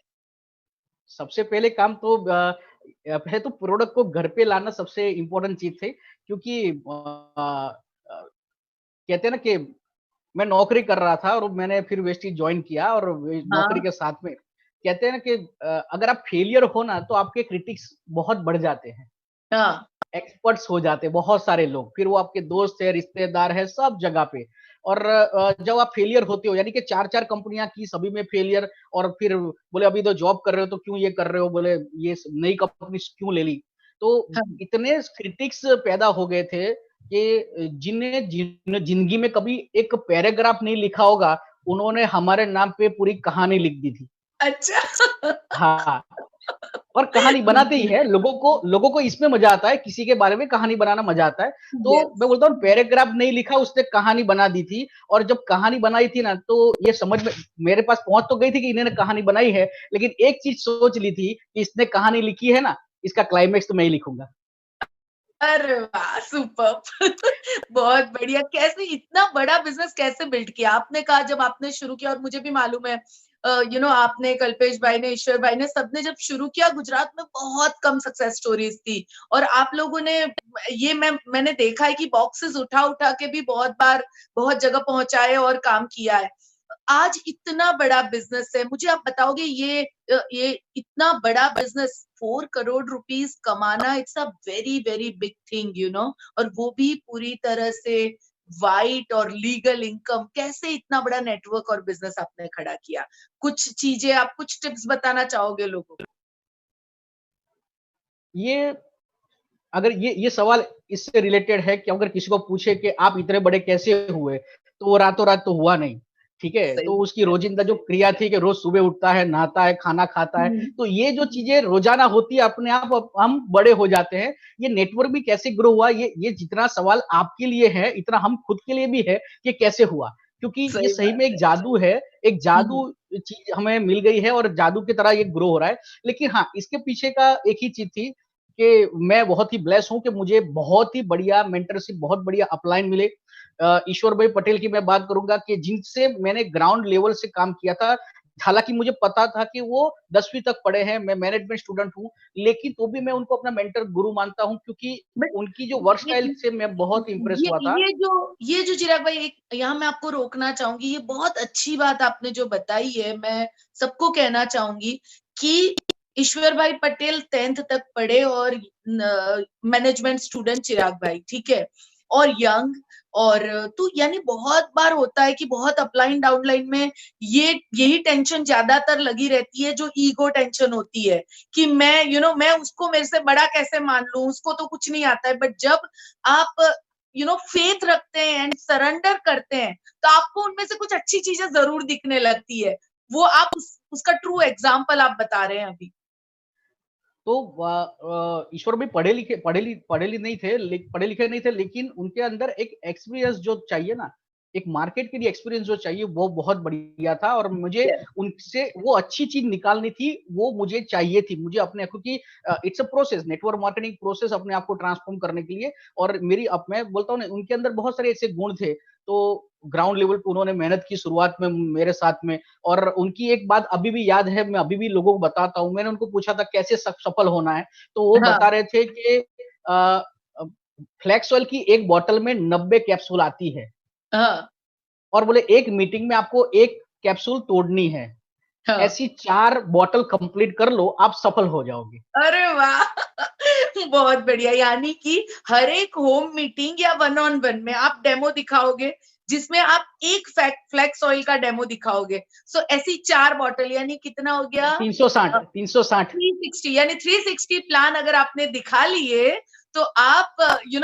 सबसे पहले काम तो पहले तो प्रोडक्ट को घर पे लाना सबसे इम्पोर्टेंट चीज थी, क्योंकि कहते हैं ना कि मैं नौकरी कर रहा था और मैंने फिर वेस्टीज ज्वाइन किया, और नौकरी हाँ, के साथ में कहते हैं ना कि अगर आप फेलियर हो ना, तो आपके क्रिटिक्स बहुत बढ़ जाते हैं, हाँ, एक्सपर्ट्स हो जाते हैं बहुत सारे लोग, फिर वो आपके दोस्त है, रिश्तेदार है, सब जगह पे। और जब आप फेलियर होते हो, यानी कि चार चार कंपनियां की, सभी में फेलियर, और फिर बोले अभी तो जॉब कर रहे हो तो क्यों ये कर रहे हो, बोले ये नई कंपनी क्यों ले ली। तो हाँ। इतने क्रिटिक्स पैदा हो गए थे कि जिंदगी में कभी एक पैराग्राफ नहीं लिखा होगा, उन्होंने हमारे नाम पे पूरी कहानी लिख दी थी। अच्छा। हाँ, और कहानी बनाते ही है, लोगों को इसमें मजा आता है, किसी के बारे में कहानी बनाना मजा आता है। तो यस। मैं बोलता हूँ पैराग्राफ नहीं लिखा, उसने कहानी बना दी थी। और जब कहानी बनाई थी ना, तो ये समझ में मेरे पास पहुंच तो गई थी कि इन्होंने कहानी बनाई है, लेकिन एक चीज सोच ली थी कि इसने कहानी लिखी है ना, इसका क्लाइमेक्स तो मैं ही लिखूंगा। अरे वाह! सुपर्ब! बहुत बढ़िया। कैसे इतना बड़ा बिज़नेस कैसे बिल्ड किया? आपने कहा जब आपने शुरू किया, और मुझे भी मालूम है आपने, कल्पेश भाई ने, ईश्वर भाई ने, सबने जब शुरू किया, गुजरात में बहुत कम सक्सेस स्टोरीज़ थी, और आप लोगों ने ये मैंने देखा है कि बॉक्सेस उठा-उठा के भी बहुत बार बहुत जगह पहुँचाए और काम किया है। आज इतना बड़ा बिजनेस है, मुझे आप बताओगे ये इतना बड़ा बिजनेस 4 करोड़ रुपीस कमाना, it's a very very big thing, और वो भी पूरी तरह से वाइट और लीगल इनकम। कैसे इतना बड़ा नेटवर्क और बिजनेस आपने खड़ा किया? कुछ चीजें, आप कुछ टिप्स बताना चाहोगे लोगों को? ये अगर ये सवाल इससे रिलेटेड है कि अगर किसी को पूछे कि आप इतने बड़े कैसे हुए, तो वो रातों रात तो हुआ नहीं। ठीक है, सही तो बात उसकी है। रोजिंदा जो क्रिया थी कि रोज सुबह उठता है, नहाता है, खाना खाता है, हम्म। तो ये जो चीजें रोजाना होती है, अपने आप हम बड़े हो जाते हैं। ये नेटवर्क भी कैसे ग्रो हुआ, ये जितना सवाल आपके लिए है, इतना हम खुद के लिए भी है कि कैसे हुआ। क्योंकि ये सही सही बात में एक है। जादू है, एक हम्म, जादू चीज हमें मिल गई है और जादू की तरह ये ग्रो हो रहा है। लेकिन हाँ, इसके पीछे का एक ही चीज थी कि मैं बहुत ही ब्लेस हूँ कि मुझे बहुत ही बढ़िया मेंटरशिप, बहुत बढ़िया अपलाइन मिले। ईश्वर भाई पटेल की मैं बात करूंगा कि जिनसे मैंने ग्राउंड लेवल से काम किया था। हालांकि मुझे पता था कि वो 10वीं तक पढ़े हैं, मैं मैनेजमेंट स्टूडेंट हूँ, लेकिन तो भी मैं उनको अपना मेंटर गुरु मानता हूँ, क्योंकि बट उनकी जो वर्क ये स्टाइल से मैं बहुत इंप्रेस ये हुआ था। ये जो चिराग भाई, एक यहाँ मैं आपको रोकना चाहूंगी, ये बहुत अच्छी बात आपने जो बताई है, मैं सबको कहना चाहूंगी कि ईश्वर भाई पटेल 10th तक पढ़े और मैनेजमेंट स्टूडेंट चिराग भाई, ठीक है, और यंग, और तो यानी बहुत बार होता है कि बहुत अपलाइन डाउनलाइन में ये यही टेंशन ज्यादातर लगी रहती है, जो ईगो टेंशन होती है कि मैं मैं उसको मेरे से बड़ा कैसे मान लूं, उसको तो कुछ नहीं आता है। बट जब आप फेथ रखते हैं एंड सरेंडर करते हैं, तो आपको उनमें से कुछ अच्छी चीजें जरूर दिखने लगती है। वो आप उसका ट्रू एग्जाम्पल आप बता रहे हैं अभी। तो ईश्वर भाई पढ़े लिखे नहीं थे, लेकिन उनके अंदर एक एक्सपीरियंस जो चाहिए ना, एक मार्केट के लिए एक्सपीरियंस जो चाहिए, वो बहुत बढ़िया था। और मुझे Yes. उनसे वो अच्छी चीज निकालनी थी, वो मुझे चाहिए थी, मुझे अपने, क्योंकि it's a process, network marketing process अपने आप को ट्रांसफॉर्म करने के लिए। और मैं बोलता हूँ ना, उनके अंदर बहुत सारे ऐसे गुण थे। तो ग्राउंड लेवल पे उन्होंने मेहनत की शुरुआत में मेरे साथ में। और उनकी एक बात अभी भी याद है, मैं अभी भी लोगों को बताता हूँ। मैंने उनको पूछा था कैसे सफल होना है, तो वो हाँ, बता रहे थे कि फ्लैक्स ऑयल की एक बोतल में 90 कैप्सूल आती है, हाँ, और बोले एक मीटिंग में आपको एक कैप्सूल तोड़नी है, हाँ। ऐसी 4 बोतल कंप्लीट कर लो, आप सफल हो जाओगे। अरे वाह! बहुत बढ़िया। यानी कि हर एक होम मीटिंग या वन ऑन वन में आप डेमो दिखाओगे, जिसमें आप एक फ्लेक्स ऑयल का डेमो दिखाओगे। सो ऐसी 4 बॉटल, यानी कितना हो गया? 360, 360। 360, यानी 360 प्लान अगर आपने दिखा लिए, तो आप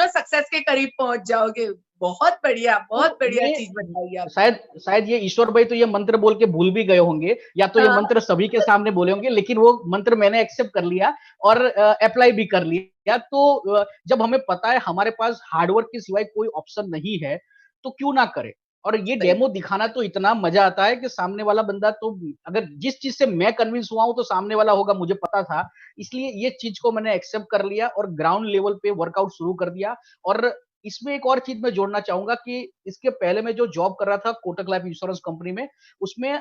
सक्सेस के करीब पहुंच जाओगे। बहुत तो बढ़िया ये चीज बताई आपने। शायद शायद ये ईश्वर भाई तो ये मंत्र बोल के भूल भी गए होंगे, या तो ये हाँ, मंत्र सभी के सामने बोले होंगे, लेकिन वो मंत्र मैंने एक्सेप्ट कर लिया और अप्लाई भी कर लिया। तो जब हमें पता है हमारे पास हार्डवर्क के सिवाय कोई ऑप्शन नहीं है, तो क्यों ना करें। और ये सही। डेमो दिखाना तो इतना मजा आता है कि सामने वाला बंदा तो, अगर जिस चीज से मैं कन्विंस हुआ हूं, तो सामने वाला होगा, मुझे पता था। इसलिए ये चीज को मैंने एक्सेप्ट कर लिया और ग्राउंड लेवल पे वर्कआउट शुरू कर दिया। और इसमें एक और चीज मैं जोड़ना चाहूंगा कि इसके पहले मैं जो जॉब कर रहा था कोटक लाइफ इंश्योरेंस कंपनी में, उसमें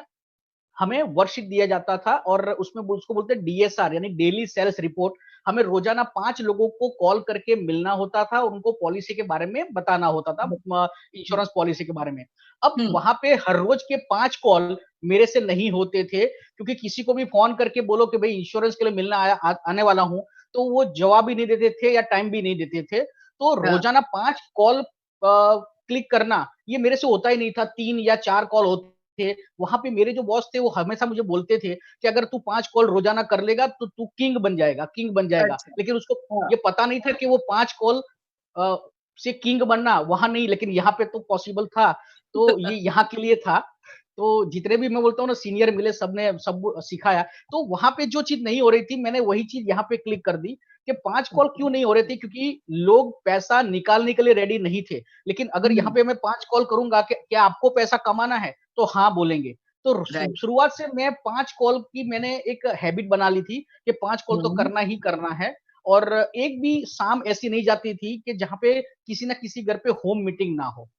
हमें वर्कशीट दिया जाता था, और उसमें उसको बोलते हैं डीएसआर, यानी डेली सेल्स रिपोर्ट। हमें रोजाना 5 लोगों को कॉल करके मिलना होता था, उनको पॉलिसी के बारे में बताना होता था, इंश्योरेंस पॉलिसी के बारे में। अब हम्म, वहां पे हर रोज के 5 कॉल मेरे से नहीं होते थे, क्योंकि किसी को भी फोन करके बोलो कि भाई इंश्योरेंस के लिए मिलना आने वाला हूं, तो वो जवाब ही नहीं देते थे या टाइम भी नहीं देते थे। तो हाँ, रोजाना 5 कॉल क्लिक करना ये मेरे से होता ही नहीं था, 3 या 4 कॉल होते थे। वहां पे मेरे जो बॉस थे वो हमेशा मुझे बोलते थे कि अगर तू 5 कॉल रोजाना कर लेगा तो तू किंग बन जाएगा, किंग बन जाएगा। अच्छा, लेकिन उसको हाँ। ये पता नहीं था कि वो 5 कॉल से किंग बनना वहां नहीं, लेकिन यहाँ पे तो पॉसिबल था। तो ये यहाँ के लिए था। तो जितने भी मैं बोलता हूँ ना सीनियर मिले, सबने सब सिखाया। तो वहां पे जो चीज नहीं हो रही थी, मैंने वही चीज यहाँ पे क्लिक कर दी कि 5 कॉल क्यों नहीं हो रहे थे, क्योंकि लोग पैसा निकालने के लिए रेडी नहीं थे। लेकिन अगर यहाँ हम्म, पे मैं 5 कॉल करूंगा कि क्या आपको पैसा कमाना है, तो हाँ बोलेंगे। तो राइट। शुरुआत से मैं 5 कॉल की मैंने एक हैबिट बना ली थी कि 5 कॉल तो हम्म, करना ही करना है। और एक भी शाम ऐसी नहीं जाती थी कि जहाँ पे किसी ना किसी घर पे होम मीटिंग ना हो।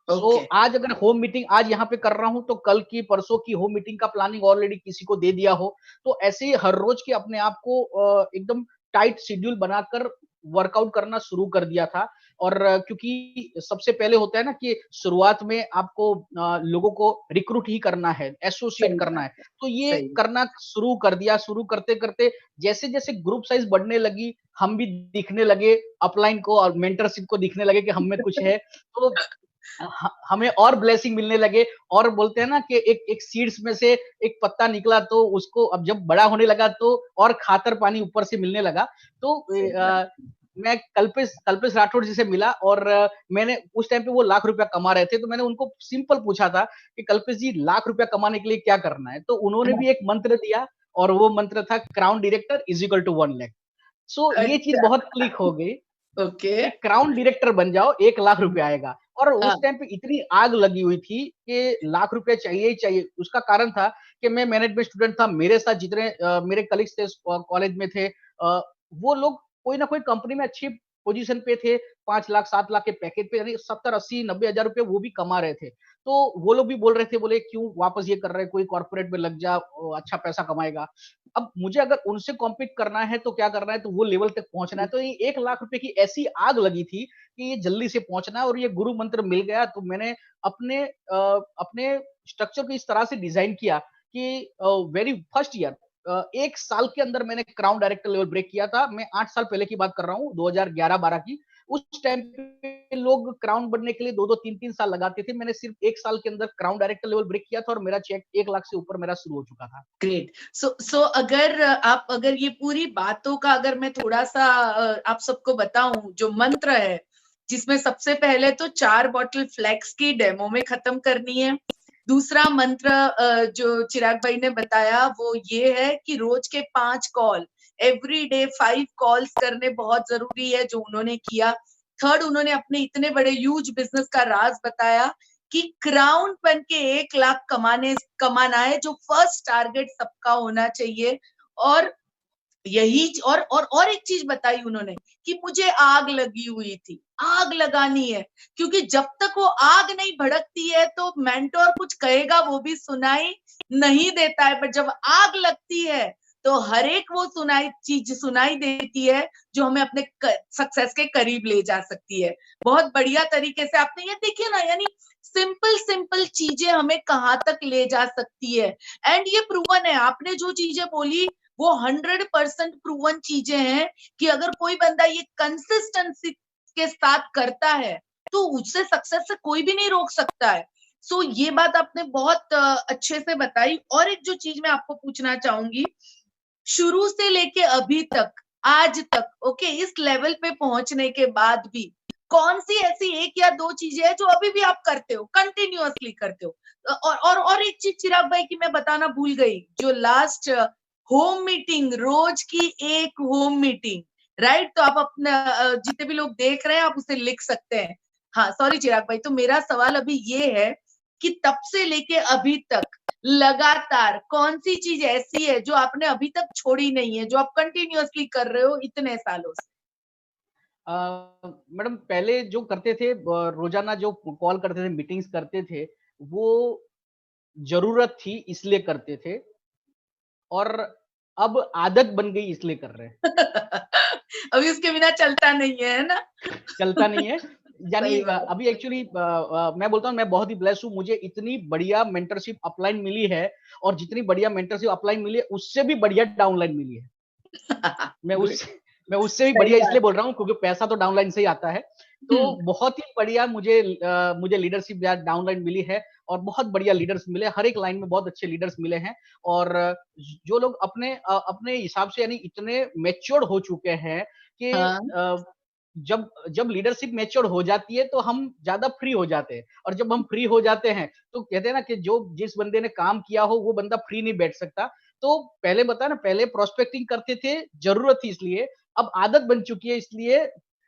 So okay. आज अगर होम मीटिंग आज यहाँ पे कर रहा हूँ, तो कल की परसों की होम मीटिंग का प्लानिंग ऑलरेडी किसी को दे दिया हो। तो ऐसे ही हर रोज के अपने आप को एकदम टाइट शेड्यूल बनाकर वर्कआउट करना शुरू कर दिया था। और क्योंकि सबसे पहले होता है ना कि शुरुआत में आपको लोगों को रिक्रूट ही करना है, एसोसिएट सही करना बात है। है। तो ये सही। करना शुरू कर दिया। शुरू करते करते जैसे जैसे ग्रुप साइज बढ़ने लगी, हम भी दिखने लगे अपलाइन को और मेंटरशिप को, दिखने लगे कि हम में कुछ है। तो हमें और ब्लेसिंग मिलने लगे। और बोलते हैं ना कि एक एक सीड्स में से एक पत्ता निकला, तो उसको अब जब बड़ा होने लगा तो और खातर पानी ऊपर से मिलने लगा। तो सही बात। मैं कल्पेश कल्पेश राठौड़ जी से मिला, और मैंने उस टाइम पे वो लाख रुपया कमा रहे थे, तो मैंने उनको सिंपल पूछा था कि कल्पेश जी लाख रुपया कमाने के लिए क्या करना है। तो उन्होंने भी एक मंत्र दिया, और वो मंत्र था crown director is equal to 1 lakh. So ये चीज अच्छा। बहुत क्लिक हो गई ओके। कि क्राउन डायरेक्टर बन जाओ, 1 लाख रुपया आएगा। और हाँ, उस टाइम पे इतनी आग लगी हुई थी कि लाख रुपए चाहिए ही चाहिए। उसका कारण था कि मैं मैनेजमेंट स्टूडेंट था, मेरे साथ जितने मेरे कलीग्स थे कॉलेज में थे, वो लोग कोई ना कोई कंपनी में अच्छी पोजीशन पे थे, 5 लाख 7 लाख के पैकेज पे, यानी 70 80 90 हजार रुपए वो भी कमा रहे थे। तो वो लोग भी बोल रहे थे, बोले क्यों वापस ये कर रहे हैं, कोई कॉर्पोरेट में लग जा, अच्छा पैसा कमाएगा। अब मुझे अगर उनसे कॉम्पीट करना है तो क्या करना है, तो वो लेवल तक पहुंचना है। तो ये 1 लाख रुपए की ऐसी आग लगी थी कि ये जल्दी से पहुंचना है, और ये गुरु मंत्र मिल गया। तो मैंने अपने स्ट्रक्चर को इस तरह से डिजाइन किया कि वेरी फर्स्ट ईयर 1 साल के अंदर मैंने क्राउन डायरेक्टर लेवल ब्रेक किया था। मैं 8 साल पहले की बात कर रहा हूँ, 2011-12 की। उस टाइम पे लोग क्राउन बनने के लिए 2-2 3-3 साल लगाते थे। मैंने सिर्फ 1 साल के अंदर क्राउन डायरेक्टर लेवल ब्रेक किया था, और मेरा चेक 1 लाख से ऊपर मेरा शुरू हो चुका था। ग्रेट। सो अगर आप अगर ये पूरी बातों का अगर मैं थोड़ा सा आप सबको बताऊं, जो मंत्र है, जिसमें सबसे पहले तो 4 बॉटल फ्लेक्स की डेमो में खत्म करनी है। दूसरा मंत्र जो चिराग भाई ने बताया वो ये है कि रोज के 5 कॉल, एवरी डे 5 कॉल्स करने बहुत जरूरी है, जो उन्होंने किया। थर्ड, उन्होंने अपने इतने बड़े ह्यूज बिजनेस का राज बताया कि क्राउन बन के 1 लाख कमाना है, जो फर्स्ट टारगेट सबका होना चाहिए। और यही और एक चीज बताई उन्होंने कि मुझे आग लगी हुई थी, आग लगानी है, क्योंकि जब तक वो आग नहीं भड़कती है तो मेंटोर कुछ कहेगा वो भी सुनाई नहीं देता है, पर जब आग लगती है तो हर एक वो चीज सुनाई देती है जो हमें अपने सक्सेस के करीब ले जा सकती है। बहुत बढ़िया तरीके से आपने ये देखिए ना, यानी सिंपल सिंपल चीजें हमें कहाँ तक ले जा सकती है। एंड ये प्रूवन है, आपने जो चीजें बोली वो 100% प्रूवन चीजें हैं कि अगर कोई बंदा ये कंसिस्टेंसी के साथ करता है तो उससे सक्सेस से कोई भी नहीं रोक सकता है। सो ये बात आपने बहुत अच्छे से बताई। और एक जो चीज मैं आपको पूछना चाहूंगी, शुरू से लेके अभी तक, आज तक, ओके, इस लेवल पे पहुंचने के बाद भी कौन सी ऐसी 1 या 2 चीजें हैं जो अभी भी आप करते हो, कंटिन्यूअसली करते हो? और एक चीज चिराग भाई की मैं बताना भूल गई, जो लास्ट होम मीटिंग, रोज की 1 होम मीटिंग, राइट? तो आप अपना जितने भी लोग देख रहे हैं आप उसे लिख सकते हैं। हाँ, सॉरी चिराग भाई, तो मेरा सवाल अभी ये है कि तब से लेके अभी तक लगातार कौन सी चीज ऐसी है जो आपने अभी तक छोड़ी नहीं है, जो आप कंटिन्यूअसली कर रहे हो इतने सालों से? मैडम पहले जो करते थे, रोजाना जो कॉल करते थे, मीटिंग्स करते थे, वो जरूरत थी इसलिए करते थे, और अब आदत बन गई इसलिए कर रहे हैं। अभी उसके बिना चलता नहीं है ना? चलता नहीं है। यानी सही बात। अभी एक्चुअली मैं बोलता हूँ, मैं बहुत ही ब्लेस्ड हूँ, मुझे इतनी बढ़िया मेंटरशिप अपलाइन मिली है, और जितनी बढ़िया मेंटरशिप अपलाइन मिली है उससे भी बढ़िया डाउनलाइन मिली है। मैं गुड। उस मैं उससे भी सही बढ़िया बात। इसलिए बोल रहा हूँ क्योंकि पैसा तो डाउनलाइन से ही आता है। तो बहुत ही बढ़िया मुझे लीडरशिप डाउनलाइन मिली है, और बहुत बढ़िया लीडर्स मिले, हर एक लाइन में बहुत अच्छे लीडर्स मिले हैं। और जो लोग अपने हिसाब से यानी इतने मैच्योर्ड हो चुके हैं कि हाँ, जब जब लीडरशिप मैच्योर हो जाती है तो हम ज्यादा फ्री हो जाते हैं, और जब हम फ्री हो जाते हैं तो कहते हैं ना कि जो जिस बंदे ने काम किया हो वो बंदा फ्री नहीं बैठ सकता। तो पहले बता ना, पहले प्रोस्पेक्टिंग करते थे, जरूरत थी इसलिए, अब आदत बन चुकी है इसलिए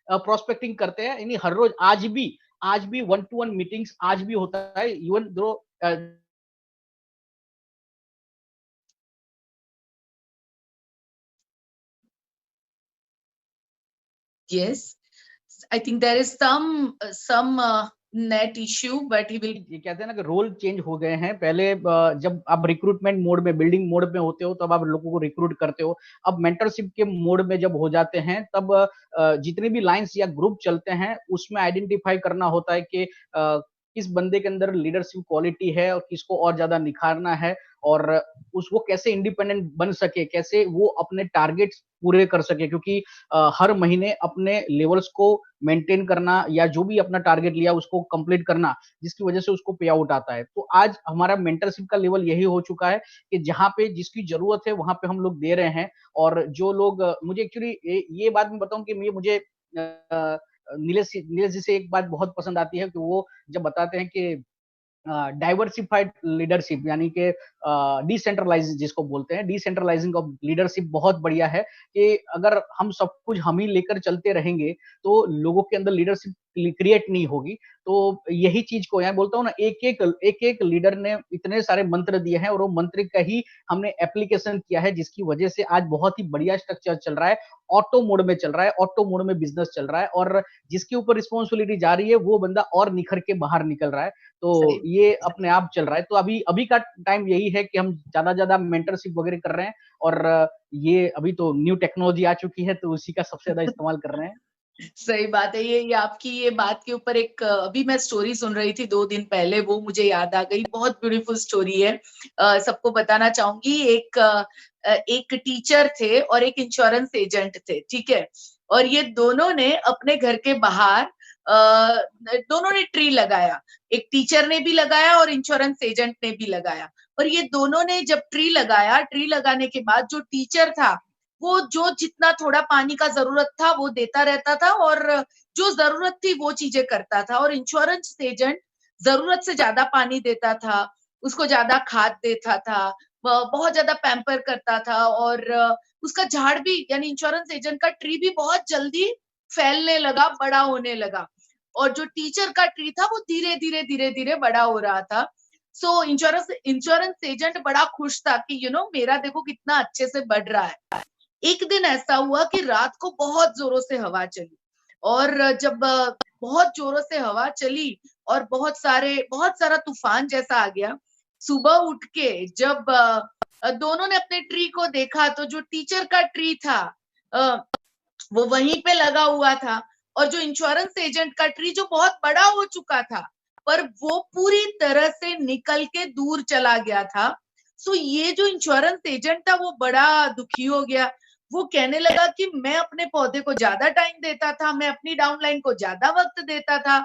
प्रोस्पेक्टिंग करते हैं। यानी हर रोज, आज भी 1-to-1 मीटिंग्स आज भी होता है, even though yes, I think there is some net issue, but he will. ये कहते हैं ना कि रोल चेंज हो गए हैं। पहले जब आप रिक्रूटमेंट मोड में, बिल्डिंग मोड में होते हो तब आप लोगों को रिक्रूट करते हो। अब मेंटरशिप के मोड में जब हो जाते हैं तब जितने भी लाइंस या ग्रुप चलते हैं उसमें आइडेंटिफाई करना होता है कि किस बंदे के अंदर लीडरशिप क्वालिटी है और किसको और ज्यादा निखारना है, और वो कैसे इंडिपेंडेंट बन सके, कैसे वो अपने टारगेट्स पूरे कर सके। क्योंकि हर महीने अपने लेवल्स को मेंटेन करना, या जो भी अपना टारगेट लिया उसको कंप्लीट करना, जिसकी वजह से उसको पे आउट आता है। तो आज हमारा मेंटरशिप का लेवल यही हो चुका है कि जहाँ पे जिसकी जरूरत है वहां पे हम लोग दे रहे हैं। और जो लोग मुझे एक्चुअली ये बात मैं बताऊं कि मुझे नीलेश जी से एक बात बहुत पसंद आती है कि वो जब बताते हैं कि डाइवर्सिफाइड लीडरशिप, यानी कि डिसेंट्रलाइज जिसको बोलते हैं, डिसेंट्रलाइजिंग ऑफ लीडरशिप बहुत बढ़िया है। कि अगर हम सब कुछ हम ही लेकर चलते रहेंगे तो लोगों के अंदर लीडरशिप क्रिएट नहीं होगी। तो यही चीज को मैं बोलता हूँ ना, एक एक लीडर ने इतने सारे मंत्र दिए हैं और वो मंत्र का ही हमने एप्लीकेशन किया है, जिसकी वजह से आज बहुत ही बढ़िया स्ट्रक्चर चल रहा है, ऑटो मोड में चल रहा है, ऑटो मोड में बिजनेस चल रहा है, और जिसके ऊपर रिस्पॉन्सिबिलिटी जा रही है वो बंदा और निखर के बाहर निकल रहा है। तो सही। ये अपने आप चल रहा है। तो अभी अभी का टाइम यही है कि हम ज्यादा मेंटरशिप वगैरह कर रहे हैं, और ये अभी तो न्यू टेक्नोलॉजी आ चुकी है तो उसी का सबसे ज्यादा इस्तेमाल कर रहे हैं। सही बात है। ये आपकी ये बात के ऊपर एक अभी मैं स्टोरी सुन रही थी 2 दिन पहले, वो मुझे याद आ गई। बहुत ब्यूटीफुल स्टोरी है। सबको बताना चाहूंगी। एक टीचर थे और एक इंश्योरेंस एजेंट थे, ठीक है। और ये दोनों ने अपने घर के बाहर दोनों ने ट्री लगाया। एक टीचर ने भी लगाया और इंश्योरेंस एजेंट ने भी लगाया। और ये दोनों ने जब ट्री लगाया, ट्री लगाने के बाद जो टीचर था वो जो जितना थोड़ा पानी का जरूरत था वो देता रहता था, और जो जरूरत थी वो चीजें करता था। और इंश्योरेंस एजेंट जरूरत से ज्यादा पानी देता था, उसको ज्यादा खाद देता था, बहुत ज्यादा पैम्पर करता था। और उसका झाड़ भी, यानी इंश्योरेंस एजेंट का ट्री भी बहुत जल्दी फैलने लगा, बड़ा होने लगा। और जो टीचर का ट्री था वो धीरे धीरे धीरे धीरे बड़ा हो रहा था। सो इंश्योरेंस एजेंट बड़ा खुश था कि मेरा देखो कितना अच्छे से बढ़ रहा है। एक दिन ऐसा हुआ कि रात को बहुत जोरों से हवा चली, और जब बहुत जोरों से हवा चली और बहुत सारा तूफान जैसा आ गया। सुबह उठ के जब दोनों ने अपने ट्री को देखा, तो जो टीचर का ट्री था वो वहीं पे लगा हुआ था, और जो इंश्योरेंस एजेंट का ट्री जो बहुत बड़ा हो चुका था, पर वो पूरी तरह से निकल के दूर चला गया था। सो ये जो इंश्योरेंस एजेंट था वो बड़ा दुखी हो गया। वो कहने लगा कि मैं अपने पौधे को ज्यादा टाइम देता था, मैं अपनी डाउनलाइन को ज्यादा वक्त देता था,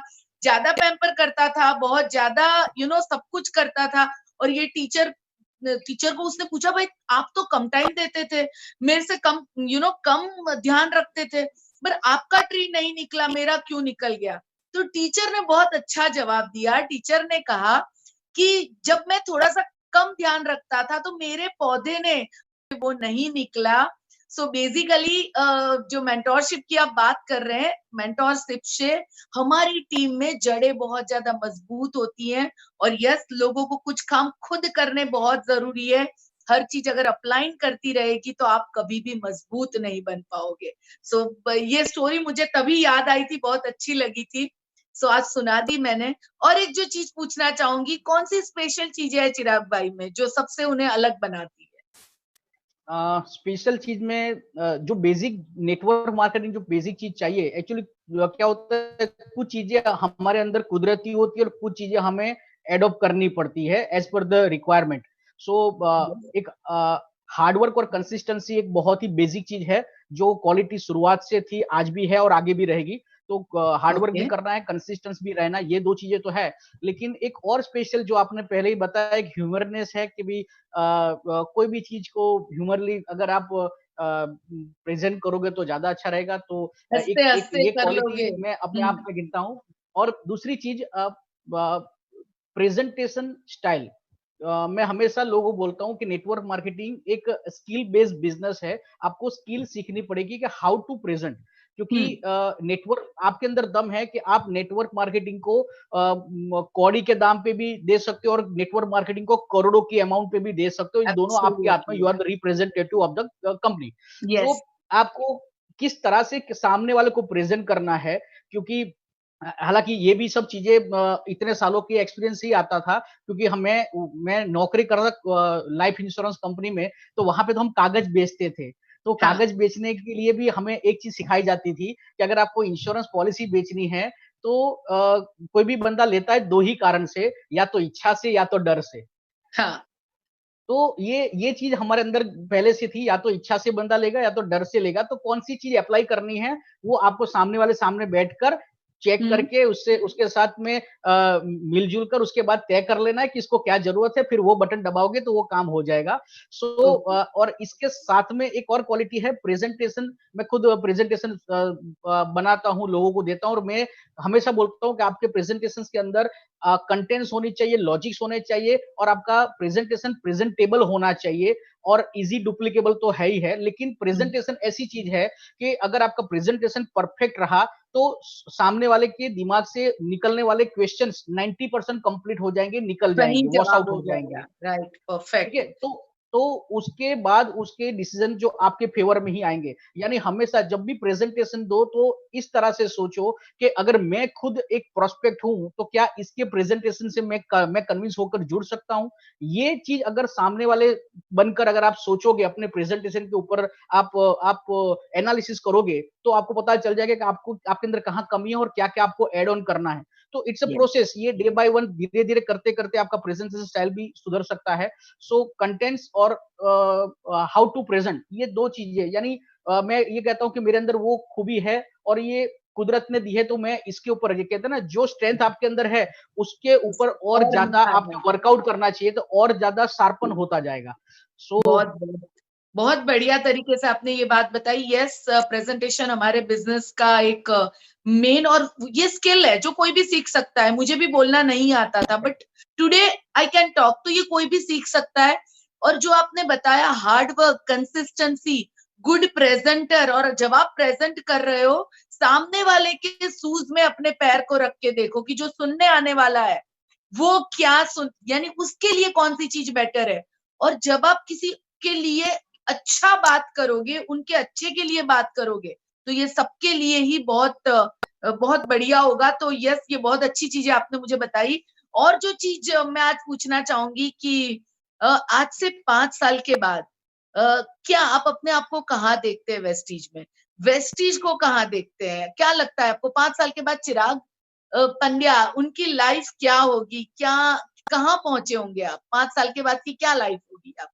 ज्यादा पैम्पर करता था, बहुत ज्यादा सब कुछ करता था। और ये टीचर टीचर को उसने पूछा, भाई आप तो कम टाइम देते थे, मेरे से कम कम ध्यान रखते थे, पर आपका ट्री नहीं निकला, मेरा क्यों निकल गया? तो टीचर ने बहुत अच्छा जवाब दिया। टीचर ने कहा कि जब मैं थोड़ा सा कम ध्यान रखता था तो मेरे पौधे ने वो नहीं निकला। सो बेसिकली जो मेंटोरशिप की आप बात कर रहे हैं, मेंटोरशिप से हमारी टीम में जड़ें बहुत ज्यादा मजबूत होती हैं। और यस, लोगों को कुछ काम खुद करने बहुत जरूरी है। हर चीज अगर अपलाइन करती रहेगी तो आप कभी भी मजबूत नहीं बन पाओगे। सो ये स्टोरी मुझे तभी याद आई थी, बहुत अच्छी लगी थी। सो आज सुना दी मैंने। और एक जो चीज पूछना चाहूंगी, कौन सी स्पेशल चीजें है चिराग भाई में जो सबसे उन्हें अलग बनाती है? स्पेशल चीज में जो बेसिक नेटवर्क मार्केटिंग, जो बेसिक चीज चाहिए एक्चुअली, क्या होता है, कुछ चीजें हमारे अंदर कुदरती होती है और कुछ चीजें हमें एडॉप्ट करनी पड़ती है एज पर द रिक्वायरमेंट। सो एक हार्डवर्क और कंसिस्टेंसी एक बहुत ही बेसिक चीज है, जो क्वालिटी शुरुआत से थी, आज भी है और आगे भी रहेगी। तो हार्डवर्क भी ओके। करना है, कंसिस्टेंस भी रहना, ये दो चीजें तो है। लेकिन एक और स्पेशल जो आपने पहले ही बताया, एक ह्यूमरनेस है कि भी कोई भी चीज को ह्यूमरली अगर आप प्रेजेंट करोगे तो ज्यादा अच्छा रहेगा। तो हंसते एक एक हंसते ये कर क्वालिटी लोगे। मैं अपने आप में गिनता हूँ। और दूसरी चीज, प्रेजेंटेशन स्टाइल। मैं हमेशा लोगों को बोलता हूँ कि नेटवर्क मार्केटिंग एक स्किल बेस्ड बिजनेस है। आपको स्किल सीखनी पड़ेगी कि हाउ टू प्रेजेंट, क्योंकि हम्म। नेटवर्क आपके अंदर दम है कि आप नेटवर्क मार्केटिंग को कौड़ी के दाम पे भी दे सकते हो और नेटवर्क मार्केटिंग को करोड़ों की अमाउंट पे भी दे सकते हो। ये दोनों आपके हाथ में, absolutely. You are the representative of the company. Yes. So आपको किस तरह से सामने वाले को प्रेजेंट करना है, क्योंकि हालांकि ये भी सब चीजें इतने सालों की एक्सपीरियंस ही आता था, क्योंकि मैं नौकरी कर रहा लाइफ इंश्योरेंस कंपनी में, तो वहां पे तो हम कागज बेचते थे। तो हाँ। कागज बेचने के लिए भी हमें एक चीज सिखाई जाती थी कि अगर आपको इंश्योरेंस पॉलिसी बेचनी है तो कोई भी बंदा लेता है दो ही कारण से, या तो इच्छा से या तो डर से। हाँ। तो ये चीज हमारे अंदर पहले से थी, या तो इच्छा से बंदा लेगा या तो डर से लेगा। तो कौन सी चीज अप्लाई करनी है वो आपको सामने वाले सामने बैठकर चेक हम्म। करके उससे उसके साथ में मिलजुल कर उसके बाद तय कर लेना है कि इसको क्या जरूरत है, फिर वो बटन दबाओगे तो वो काम हो जाएगा। So okay. और इसके साथ में एक और क्वालिटी है प्रेजेंटेशन। मैं खुद प्रेजेंटेशन बनाता हूँ, लोगों को देता हूँ, और मैं हमेशा बोलता हूँ कि आपके प्रेजेंटेशन के अंदर कंटेंट्स होनी चाहिए, लॉजिक्स होने चाहिए, और आपका प्रेजेंटेशन प्रेजेंटेबल होना चाहिए। और इजी डुप्लीकेबल तो है ही है, लेकिन प्रेजेंटेशन ऐसी चीज है कि अगर आपका प्रेजेंटेशन परफेक्ट रहा तो सामने वाले के दिमाग से निकलने वाले क्वेश्चंस 90% कंप्लीट हो जाएंगे, निकल सही जाएंगे, वॉश जवाब आउट हो हो जाएगा, जाएंगे। राइट, ठीक है, परफेक्ट। तो उसके बाद उसके डिसीजन जो आपके फेवर में ही आएंगे। यानी हमेशा जब भी प्रेजेंटेशन दो तो इस तरह से सोचो कि अगर मैं खुद एक प्रोस्पेक्ट हूं तो क्या इसके प्रेजेंटेशन से मैं कन्विंस होकर जुड़ सकता हूं। ये चीज अगर सामने वाले बनकर अगर आप सोचोगे अपने प्रेजेंटेशन के ऊपर, आप एनालिसिस करोगे तो आपको पता चल जाएगा कि आपको आपके अंदर कहाँ कमी है और क्या क्या आपको एड ऑन करना है। तो इट्स अ यस, प्रोसेस, ये डे बाय वन धीरे धीरे करते करते आपका प्रेजेंटेशन स्टाइल भी सुधर सकता है। सो कंटेंट्स और हाउ टू प्रेजेंट, ये दो चीजें, यानी मैं ये कहता हूं कि मेरे अंदर वो खूबी है और ये कुदरत ने दी है, तो मैं इसके ऊपर, ये कहते हैं ना, जो स्ट्रेंथ आपके अंदर है उसके ऊपर और और ज्यादा निखारना। आपको वर्कआउट करना चाहिए, तो और ज्यादा शार्पन होता जाएगा। सो बहुत बहुत बहुत बढ़िया तरीके से आपने ये बात बताई। यस, प्रेजेंटेशन हमारे बिजनेस का एक मेन और ये स्किल है जो कोई भी सीख सकता है। मुझे भी बोलना नहीं आता था, but today I can talk, तो ये कोई भी सीख सकता है। और जो आपने बताया, hard work, consistency, good presenter, और जब आप प्रेजेंट कर रहे हो, सामने वाले के शूज में अपने पैर को रख के देखो कि जो सुनने आने वाला है वो क्या सुन, यानी उसके लिए कौन सी चीज बेटर है। और जब आप किसी के लिए अच्छा बात करोगे, उनके अच्छे के लिए बात करोगे, तो ये सबके लिए ही बहुत बहुत बढ़िया होगा। तो यस, ये बहुत अच्छी चीजें आपने मुझे बताई। और जो चीज मैं आज पूछना चाहूंगी कि आज से 5 साल के बाद क्या आप अपने आप को कहाँ देखते हैं वेस्टीज में? वेस्टीज को कहाँ देखते हैं? क्या लगता है आपको 5 साल के बाद चिराग पंड्या, उनकी लाइफ क्या होगी? क्या, कहाँ पहुंचे होंगे आप? 5 साल के बाद की क्या लाइफ होगी आप?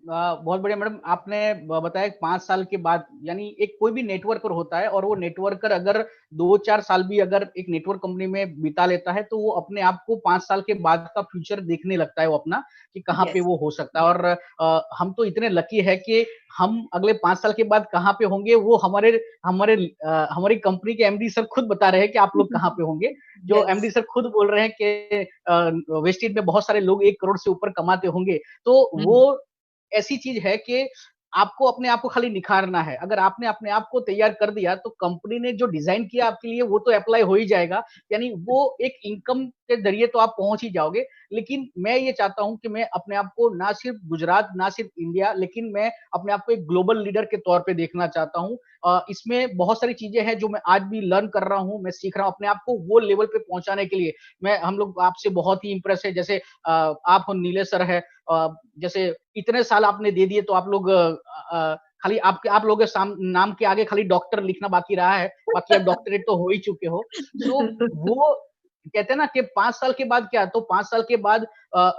बहुत बढ़िया मैडम, आपने बताया 5 साल के बाद, यानी एक कोई भी नेटवर्कर होता है और वो नेटवर्कर अगर 2-4 साल भी अगर एक नेटवर्क कंपनी में बिता लेता है तो वो अपने आप को 5 साल के बाद का फ्यूचर देखने लगता है वो अपना, कि कहाँ पे यस, वो हो सकता है। और हम तो इतने लकी है कि हम अगले 5 साल के बाद कहाँ पे होंगे वो हमारे हमारे हमारी कंपनी के एमडी सर खुद बता रहे हैं कि आप लोग कहाँ पे होंगे। जो यस, एमडी सर खुद बोल रहे हैं कि वेस्टेज में बहुत सारे लोग 1 करोड़ से ऊपर कमाते होंगे। तो वो ऐसी चीज है कि आपको अपने आप को खाली निखारना है। अगर आपने अपने आप को तैयार कर दिया तो कंपनी ने जो डिजाइन किया आपके लिए वो तो अप्लाई हो ही जाएगा, यानी वो एक इनकम के जरिए तो आप पहुंच ही जाओगे। लेकिन मैं ये चाहता हूं कि मैं अपने आप को ना सिर्फ गुजरात, ना सिर्फ इंडिया, लेकिन मैं अपने आप को एक ग्लोबल लीडर के तौर पे देखना चाहता हूं। इसमें बहुत सारी चीजें हैं जो मैं आज भी लर्न कर रहा हूं, मैं सीख रहा हूं अपने आप को वो लेवल पे पहुंचाने के लिए। मैं हम लोग आपसे बहुत ही इंप्रेस है, जैसे आप हो, नीले सर है, जैसे इतने साल आपने दे दिए तो आप लोग खाली आप लोगों के नाम के आगे खाली डॉक्टर लिखना बाकी रहा है, बाकी आप डॉक्टरेट तो हो ही चुके हो। सो वो कहते हैं ना कि 5 साल के बाद क्या, तो 5 साल के बाद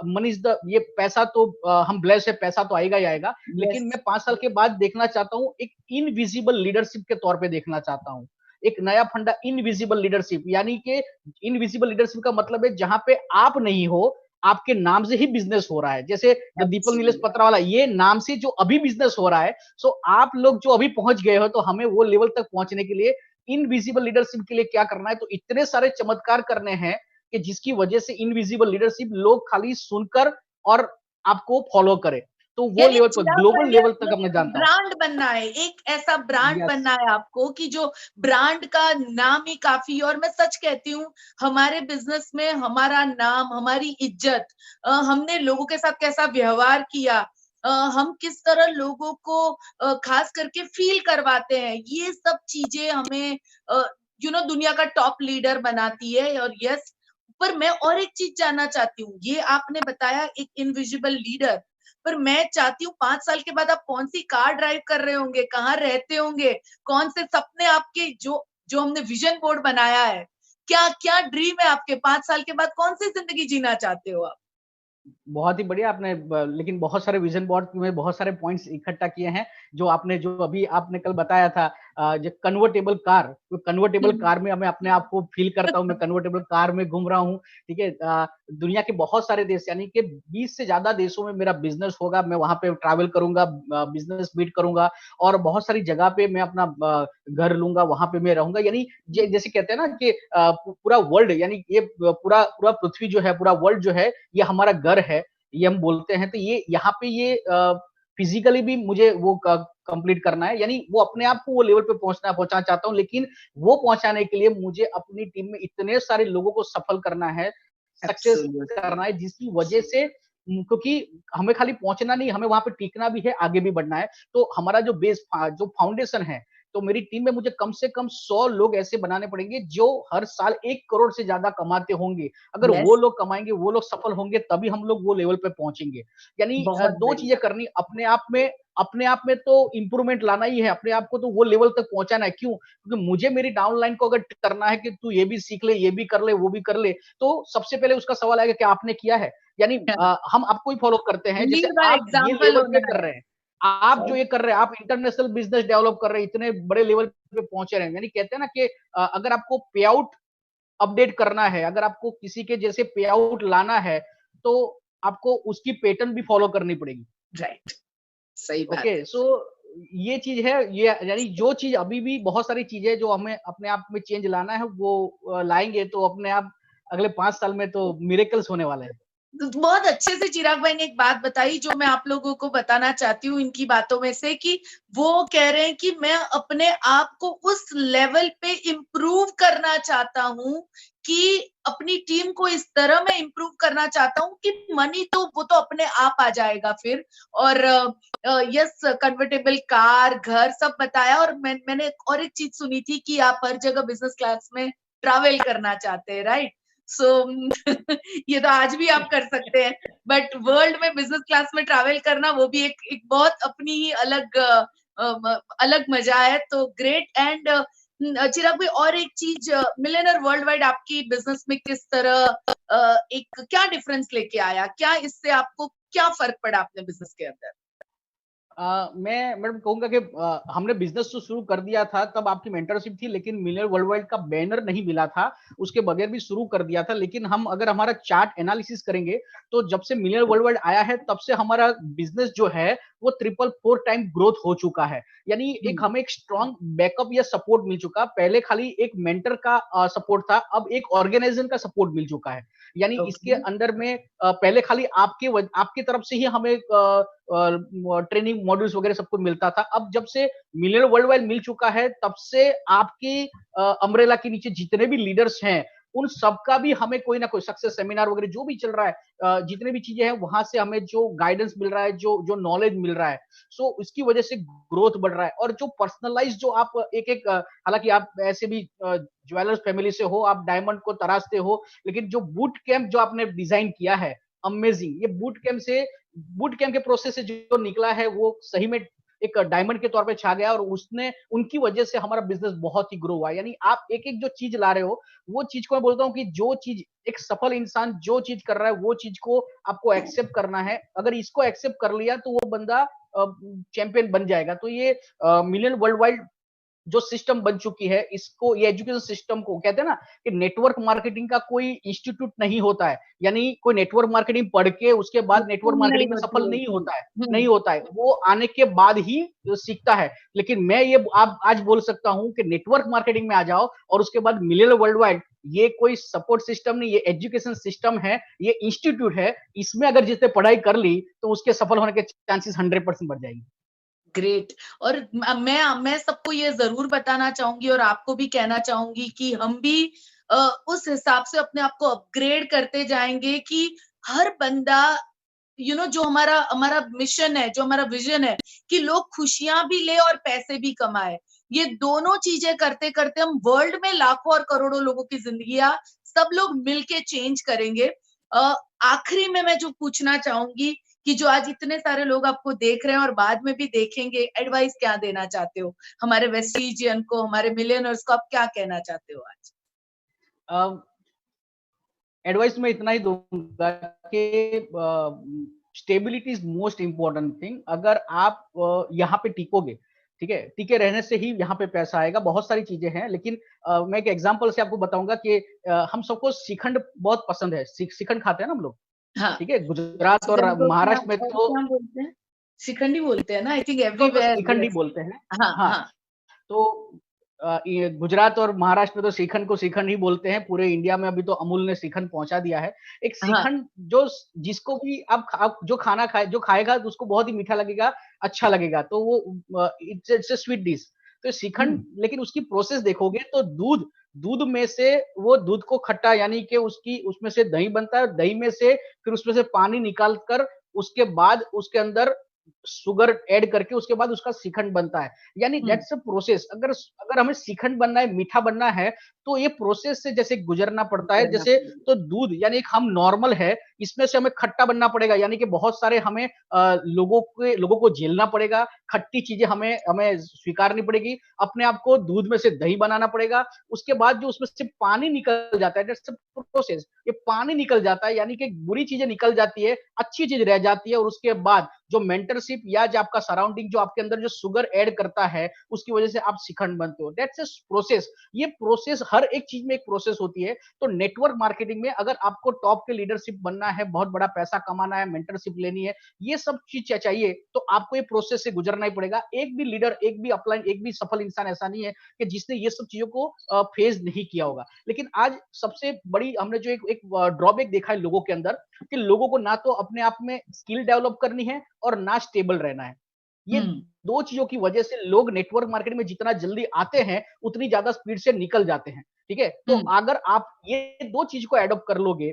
मनी इज द, ये पैसा तो हम ब्लेस है, पैसा तो आएगा ही आएगा, यस, लेकिन मैं 5 साल के बाद देखना चाहता हूँ एक इनविजिबल लीडरशिप के तौर पे देखना चाहता हूँ। एक नया फंडा, इनविजिबल लीडरशिप, यानी कि इनविजिबल लीडरशिप का मतलब है जहां पे आप नहीं हो, आपके नाम से ही बिजनेस हो रहा है। जैसे द दीपक नीलेश पत्रा वाला, ये नाम से जो अभी बिजनेस हो रहा है। सो आप लोग जो अभी पहुंच गए हो, तो हमें वो लेवल तक पहुंचने के लिए इनविजिबल लीडरशिप के लिए क्या करना है, तो इतने सारे चमत्कार करने हैं कि जिसकी वजह से इनविजिबल लीडरशिप लोग खाली सुनकर और आपको फॉलो करें। तो वो यानी लेवल पर, चिराग ग्लोबल पांड्या लेवल तक मैं एक जानता हूँ। ब्रांड बनना है, एक ऐसा ब्रांड यस, बनना है आपको कि जो ब्रांड का नाम ही काफी है। और मैं सच कहती हूँ, हमारे बिजनेस में हमारा नाम, हमारी इज्जत, हमने लोगों के साथ कैसा व्यवहार किया, हम किस तरह लोगों को खास करके फील करवाते हैं, ये सब चीजें हमें दुनिया का टॉप लीडर बनाती है। और यस, पर मैं और एक चीज जानना चाहती हूँ, ये आपने बताया एक इनविजिबल लीडर, पर मैं चाहती हूँ 5 साल के बाद आप कौन सी कार ड्राइव कर रहे होंगे, कहाँ रहते होंगे, कौन से सपने आपके, जो जो हमने विजन बोर्ड बनाया है, क्या क्या ड्रीम है आपके? 5 साल के बाद कौन सी जिंदगी जीना चाहते हो आप? बहुत ही बढ़िया आपने लेकिन बहुत सारे विजन बोर्ड में बहुत सारे पॉइंट्स इकट्ठा किए हैं। जो आपने, जो अभी आपने कल बताया था, जो कन्वर्टेबल कार, तो कन्वर्टेबल कार में मैं अपने आप को फील करता हूँ, मैं कन्वर्टेबल कार में घूम रहा हूँ। ठीक है, दुनिया के बहुत सारे देश, यानी कि 20 से ज्यादा देशों में मेरा बिजनेस होगा, मैं वहां पे ट्रैवल करूंगा, बिजनेस मीट करूंगा, और बहुत सारी जगह पे मैं अपना घर लूंगा, वहां पे मैं रहूंगा। यानी जैसे कहते हैं ना कि पूरा वर्ल्ड, यानी ये पूरा पूरा पृथ्वी जो है, पूरा वर्ल्ड जो है, ये हमारा घर है, ये हम बोलते हैं। तो ये यहाँ पे ये फिजिकली भी मुझे वो कंप्लीट करना है, यानी वो अपने आप को वो लेवल पे पहुंचना चाहता हूँ, लेकिन वो पहुंचाने के लिए मुझे अपनी टीम में इतने सारे लोगों को सफल करना है, सक्सेस एब्सोल्युटली। करना है, जिसकी वजह से क्योंकि हमें खाली पहुंचना नहीं, हमें वहां पे टिकना भी है, आगे भी बढ़ना है। तो हमारा जो बेस जो फाउंडेशन है, तो मेरी टीम में मुझे कम से कम 100 लोग ऐसे बनाने पड़ेंगे जो हर साल 1 करोड़ से ज्यादा कमाते होंगे। अगर वो यस, लोग कमाएंगे, वो लोग सफल होंगे, तभी हम लोग वो लेवल पे पहुंचेंगे। यानी बहुत दो चीजें बढ़िया। करनी, अपने आप में तो इंप्रूवमेंट लाना ही है, अपने आप को तो वो लेवल तक पहुंचाना है। क्यों? क्योंकि मुझे मेरी डाउनलाइन को अगर करना है कि तू ये भी सीख ले, ये भी कर ले, वो भी कर ले, तो सबसे पहले उसका सवाल आएगा कि आपने किया है। यानी हम आपको ही फॉलो करते हैं, जैसे लीड बाय आप ये एग्जांपल लेवल पे होना कर है। रहे हैं, आप जो ये कर रहे हैं, आप इंटरनेशनल बिजनेस डेवलप कर रहे हैं, इतने बड़े लेवल पे पहुंचे रहे हैं। यानी कहते हैं ना कि अगर आपको पे आउट अपडेट करना है, अगर आपको किसी के जैसे पे आउट लाना है, तो आपको उसकी पैटर्न भी फॉलो करनी पड़ेगी। राइट, सही बात ओके, है। सो ये चीज है, ये यानी जो चीज अभी भी बहुत सारी चीजें जो हमें अपने आप में चेंज लाना है, वो लाएंगे तो अपने आप अगले 5 साल में तो मिरेकल्स होने वाले हैं। तो बहुत अच्छे से चिराग भाई ने एक बात बताई जो मैं आप लोगों को बताना चाहती हूँ इनकी बातों में से, कि वो कह रहे हैं कि मैं अपने आप को उस लेवल पे इम्प्रूव करना चाहता हूँ, कि अपनी टीम को इस तरह मैं इम्प्रूव करना चाहता हूँ कि मनी तो वो तो अपने आप आ जाएगा फिर। और यस, कन्वर्टेबल कार, घर सब बताया। और मैंने और एक चीज सुनी थी कि आप हर जगह बिजनेस क्लास में ट्रैवल करना चाहते हैं, राइट? सो ये तो आज भी आप कर सकते हैं, बट वर्ल्ड में बिजनेस क्लास में ट्रैवल करना वो भी एक बहुत अपनी ही अलग अलग मजा है। तो ग्रेट। एंड चिराग भाई, और एक चीज, मिलियनर वर्ल्ड वाइड आपकी बिजनेस में किस तरह एक क्या डिफरेंस लेके आया? क्या इससे आपको क्या फर्क पड़ा अपने बिजनेस के अंदर? मैं मैडम कहूंगा कि हमने बिजनेस तो शुरू कर दिया था, तब आपकी मेंटरशिप थी, लेकिन मिलियनर वर्ल्ड वाइड का बैनर नहीं मिला था, उसके बगैर भी शुरू कर दिया था। लेकिन हम अगर हमारा चार्ट एनालिसिस करेंगे, तो जब से मिलियनर वर्ल्ड वाइड आया है, तब से हमारा बिजनेस जो है वो 4 टाइम ग्रोथ हो चुका है। यानी एक हमें एक स्ट्रॉन्ग बैकअप या सपोर्ट मिल चुका। पहले खाली एक मेंटर का सपोर्ट था, अब एक ऑर्गेनाइजेशन का सपोर्ट मिल चुका है। यानी इसके ओके। अंदर में पहले खाली आपकी तरफ से ही हमें ट्रेनिंग मॉड्यूल्स वगैरह सब कुछ मिलता था। अब जब से मिलियनर वर्ल्ड वाइड मिल चुका है, तब से आपकी अम्ब्रेला के नीचे जितने भी लीडर्स हैं, उन सबका भी हमें कोई ना कोई सक्सेस सेमिनार वगैरह जो भी चल रहा है, जितने भी चीजें हैं, वहां से हमें जो गाइडेंस मिल रहा है, जो जो नॉलेज मिल रहा है, सो इसकी वजह से ग्रोथ बढ़ रहा है। और जो पर्सनलाइज जो आप एक एक हालांकि आप ऐसे भी ज्वेलर्स फैमिली से हो, आप डायमंड को तराशते हो, लेकिन जो बूट कैंप जो आपने डिजाइन किया है, अमेजिंग। ये बूट कैंप के प्रोसेस से जो निकला है, वो सही में एक डायमंड के तौर पे छा गया, और उसने उनकी वजह से हमारा बिजनेस बहुत ही ग्रो हुआ। यानी आप एक एक जो चीज ला रहे हो, वो चीज को मैं बोलता हूँ कि जो चीज एक सफल इंसान जो चीज कर रहा है, वो चीज को आपको एक्सेप्ट करना है। अगर इसको एक्सेप्ट कर लिया, तो वो बंदा चैंपियन बन जाएगा। तो ये मिलियन वर्ल्ड वाइड जो सिस्टम बन चुकी है, इसको ये एजुकेशन सिस्टम को कहते हैं ना कि नेटवर्क मार्केटिंग का कोई इंस्टीट्यूट नहीं होता है। यानी कोई नेटवर्क मार्केटिंग पढ़ के उसके बाद नेटवर्क नहीं मार्केटिंग में होती सफल है नहीं इसकी। होता है, नहीं होता है, वो आने के बाद ही सीखता है। लेकिन मैं ये आप आज बोल सकता हूं कि नेटवर्क मार्केटिंग में आ जाओ, और उसके बाद मिलियन वर्ल्ड वाइड, ये कोई सपोर्ट सिस्टम नहीं, ये एजुकेशन सिस्टम है, ये इंस्टीट्यूट है। इसमें अगर जिसने पढ़ाई कर ली, तो उसके सफल होने के चांसेस 100% बढ़ जाएंगे। ग्रेट। और मैं सबको ये जरूर बताना चाहूंगी और आपको भी कहना चाहूंगी कि हम भी उस हिसाब से अपने आप को अपग्रेड करते जाएंगे कि हर बंदा, जो हमारा हमारा मिशन है, जो हमारा विजन है, कि लोग खुशियां भी ले और पैसे भी कमाए। ये दोनों चीजें करते करते हम वर्ल्ड में लाखों और करोड़ों लोगों की जिंदगियां सब लोग मिलके चेंज करेंगे। आखिरी में मैं जो पूछना चाहूंगी कि जो आज इतने सारे लोग आपको देख रहे हैं और बाद में भी देखेंगे, एडवाइस क्या देना चाहते हो हमारे वेस्टिजियन को, हमारे मिलियनर्स को? आप क्या कहना चाहते हो आज? एडवाइस में इतना ही दूंगा कि stability is most important thing. अगर आप यहाँ पे टिकोगे, ठीक है, टिके रहने से ही यहाँ पे पैसा आएगा। बहुत सारी चीजें हैं, लेकिन मैं एक एग्जांपल से आपको बताऊंगा कि हम सबको श्रीखंड बहुत पसंद है, श्रीखंड खाते हैं ना हम लोग, हाँ, ठीक है, गुजरात और श्रीखंड को क्या महाराष्ट्र में और तो क्या बोलते हैं? श्रीखंड ही बोलते हैं ना, आई थिंक तो एवरीवेयर। श्रीखंड ही यस। बोलते हैं। हाँ, हाँ, हाँ, तो ये गुजरात और महाराष्ट्र में तो श्रीखंड को श्रीखंड ही बोलते हैं। पूरे इंडिया में अभी तो अमूल ने श्रीखंड पहुंचा दिया है। एक हाँ, श्रीखंड जो जिसको भी आप जो खाना खाए जो खाएगा तो उसको बहुत ही मीठा लगेगा। अच्छा लगेगा, तो वो इट्स अ स्वीट डिश। तो श्रीखंड, लेकिन उसकी प्रोसेस देखोगे तो दूध दूध में से वो दूध को खट्टा यानी कि उसकी उसमें से दही बनता है, दही में से फिर उसमें से पानी निकाल कर उसके बाद उसके अंदर शुगर ऐड करके उसके बाद उसका श्रीखंड बनता है। यानी दैट्स अ प्रोसेस। अगर अगर हमें श्रीखंड बनना है, मीठा बनना है, तो ये प्रोसेस से जैसे गुजरना पड़ता है। जैसे तो दूध यानी एक हम नॉर्मल है, इसमें से हमें खट्टा बनना पड़ेगा, यानी कि बहुत सारे हमें लोगों को झेलना पड़ेगा, खट्टी चीजें हमें हमें स्वीकारनी पड़ेगी, अपने आप को दूध में से दही बनाना पड़ेगा। उसके बाद जो उसमें से पानी निकल जाता है, दैट्स अ प्रोसेस। ये पानी निकल जाता है यानी कि बुरी चीजें निकल जाती है, अच्छी चीज रह जाती है, और उसके बाद जो मेंटरशिप या जो आपका सराउंडिंग जो आपके अंदर जो शुगर ऐड करता है, उसकी वजह से आप शिखंड बनते हो। That's a process. ये प्रोसेस हर एक चीज में एक प्रोसेस होती है। तो नेटवर्क मार्केटिंग में अगर आपको टॉप के लीडरशिप बनना है, बहुत बड़ा पैसा कमाना है, मेंटरशिप लेनी है, ये सब चीज चाहिए, तो आपको ये प्रोसेस से गुजरना ही पड़ेगा। एक भी लीडर, एक भी अपलाइन, एक भी सफल इंसान ऐसा नहीं है कि जिसने ये सब चीजों को फेस नहीं किया होगा। लेकिन आज सबसे बड़ी हमने जो एक ड्रॉबैक देखा है लोगों के अंदर, कि लोगों को ना तो अपने आप में स्किल डेवलप करनी है और ना स्टेबल रहना है। ये दो चीजों की वजह से लोग नेटवर्क मार्केटिंग में जितना जल्दी आते हैं, उतनी ज्यादा स्पीड से निकल जाते हैं। ठीक है, तो अगर आप ये दो चीज को एडॉप्ट कर लोगे,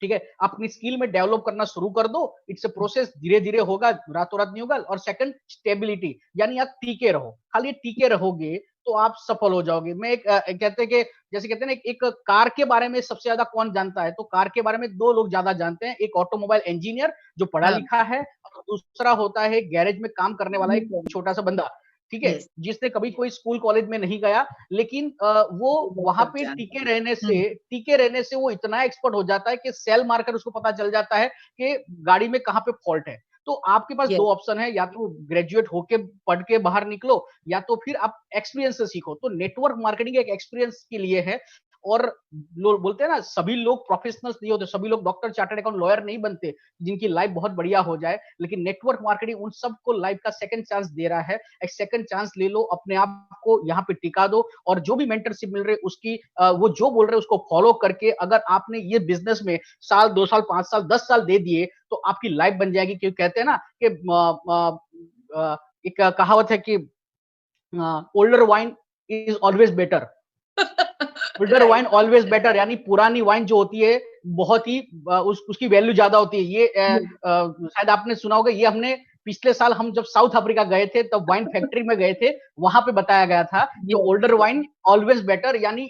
ठीक है, अपनी स्किल में डेवलप करना शुरू कर दो। इट्स अ प्रोसेस, धीरे धीरे होगा, रातों रात नहीं होगा। और सेकंड, स्टेबिलिटी, यानी आप टीके रहो। खाली टीके रहोगे तो आप सफल हो जाओगे। मैं एक कहते हैं कि जैसे कहते हैं ना, एक कार के बारे में सबसे ज्यादा कौन जानता है, तो कार के बारे में दो लोग ज्यादा जानते हैं। एक ऑटोमोबाइल इंजीनियर जो पढ़ा लिखा है, और दूसरा होता है गैरेज में काम करने वाला एक छोटा सा बंदा, ठीक है, जिसने कभी कोई स्कूल कॉलेज में नहीं गया, लेकिन वो वहां पे टीके रहने से वो इतना एक्सपर्ट हो जाता है कि सेल मारकर उसको पता चल जाता है कि गाड़ी में कहाँ पे फॉल्ट है। तो आपके पास दो ऑप्शन है, या तो ग्रेजुएट होके पढ़ के बाहर निकलो, या तो फिर आप एक्सपीरियंस से सीखो। तो नेटवर्क मार्केटिंग एक एक्सपीरियंस के लिए है। और लोग बोलते हैं ना, सभी लोग प्रोफेशनल्स नहीं होते, सभी लोग डॉक्टर, चार्टर्ड अकाउंट, लॉयर नहीं बनते जिनकी लाइफ बहुत बढ़िया हो जाए। लेकिन नेटवर्क मार्केटिंग उन सबको लाइफ का सेकंड चांस दे रहा है। एक सेकंड चांस ले लो, अपने आप को यहाँ पे टिका दो, और जो भी मेंटरशिप मिल रही है उसकी वो जो बोल रहे हैं उसको फॉलो करके, अगर आपने ये बिजनेस में साल, 2 साल, 5 साल, 10 साल दे दिए, तो आपकी लाइफ बन जाएगी। क्योंकि कहते हैं ना कि एक कहावत है कि older wine is always better. Older wine always better, यानी पुरानी वाइन जो होती है बहुत ही उसकी वैल्यू ज्यादा होती है। ये शायद आपने सुना होगा, ये हमने पिछले साल हम जब साउथ अफ्रीका गए थे, तब वाइन फैक्ट्री में गए थे, वहां पे बताया गया था कि ओल्डर वाइन ऑलवेज बेटर। यानी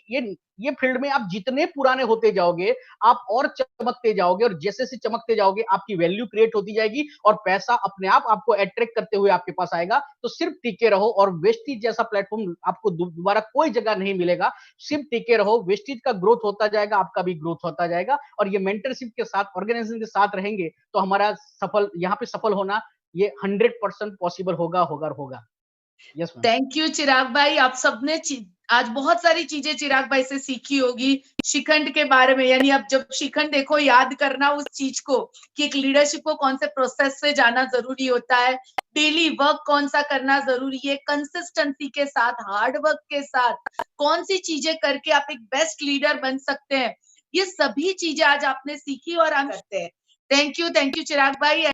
ये फील्ड में आप जितने पुराने होते जाओगे, आप और चमकते जाओगे, और जैसे से चमकते जाओगे आपकी वैल्यू क्रिएट होती जाएगी, और पैसा अपने आप आपको अट्रैक्ट करते हुए आपके पास आएगा। तो सिर्फ टिके रहो, और वेस्टीज जैसा प्लेटफॉर्म आपको दोबारा कोई जगह नहीं मिलेगा। सिर्फ टिके रहो, वेस्टीज का ग्रोथ होता जाएगा, आपका भी ग्रोथ होता जाएगा। और ये मेंटरशिप के साथ, ऑर्गेनाइजेशन के साथ रहेंगे, तो हमारा सफल, यहाँ पे सफल होना ये 100% पॉसिबल होगा, होगा। Yes ma'am. थैंक यू चिराग भाई, आप सबने आज बहुत सारी चीजें चिराग भाई से सीखी होगी शिखंड के बारे में। यानी अब जब शिखंड देखो, याद करना उस चीज को कि एक लीडरशिप को कौन से प्रोसेस से जाना जरूरी होता है, डेली वर्क कौन सा करना जरूरी है, कंसिस्टेंसी के साथ, हार्ड वर्क के साथ कौन सी चीजें करके आप एक बेस्ट लीडर बन सकते हैं, ये सभी चीजें आज आपने सीखी और हम करते हैं। थैंक यू चिराग भाई।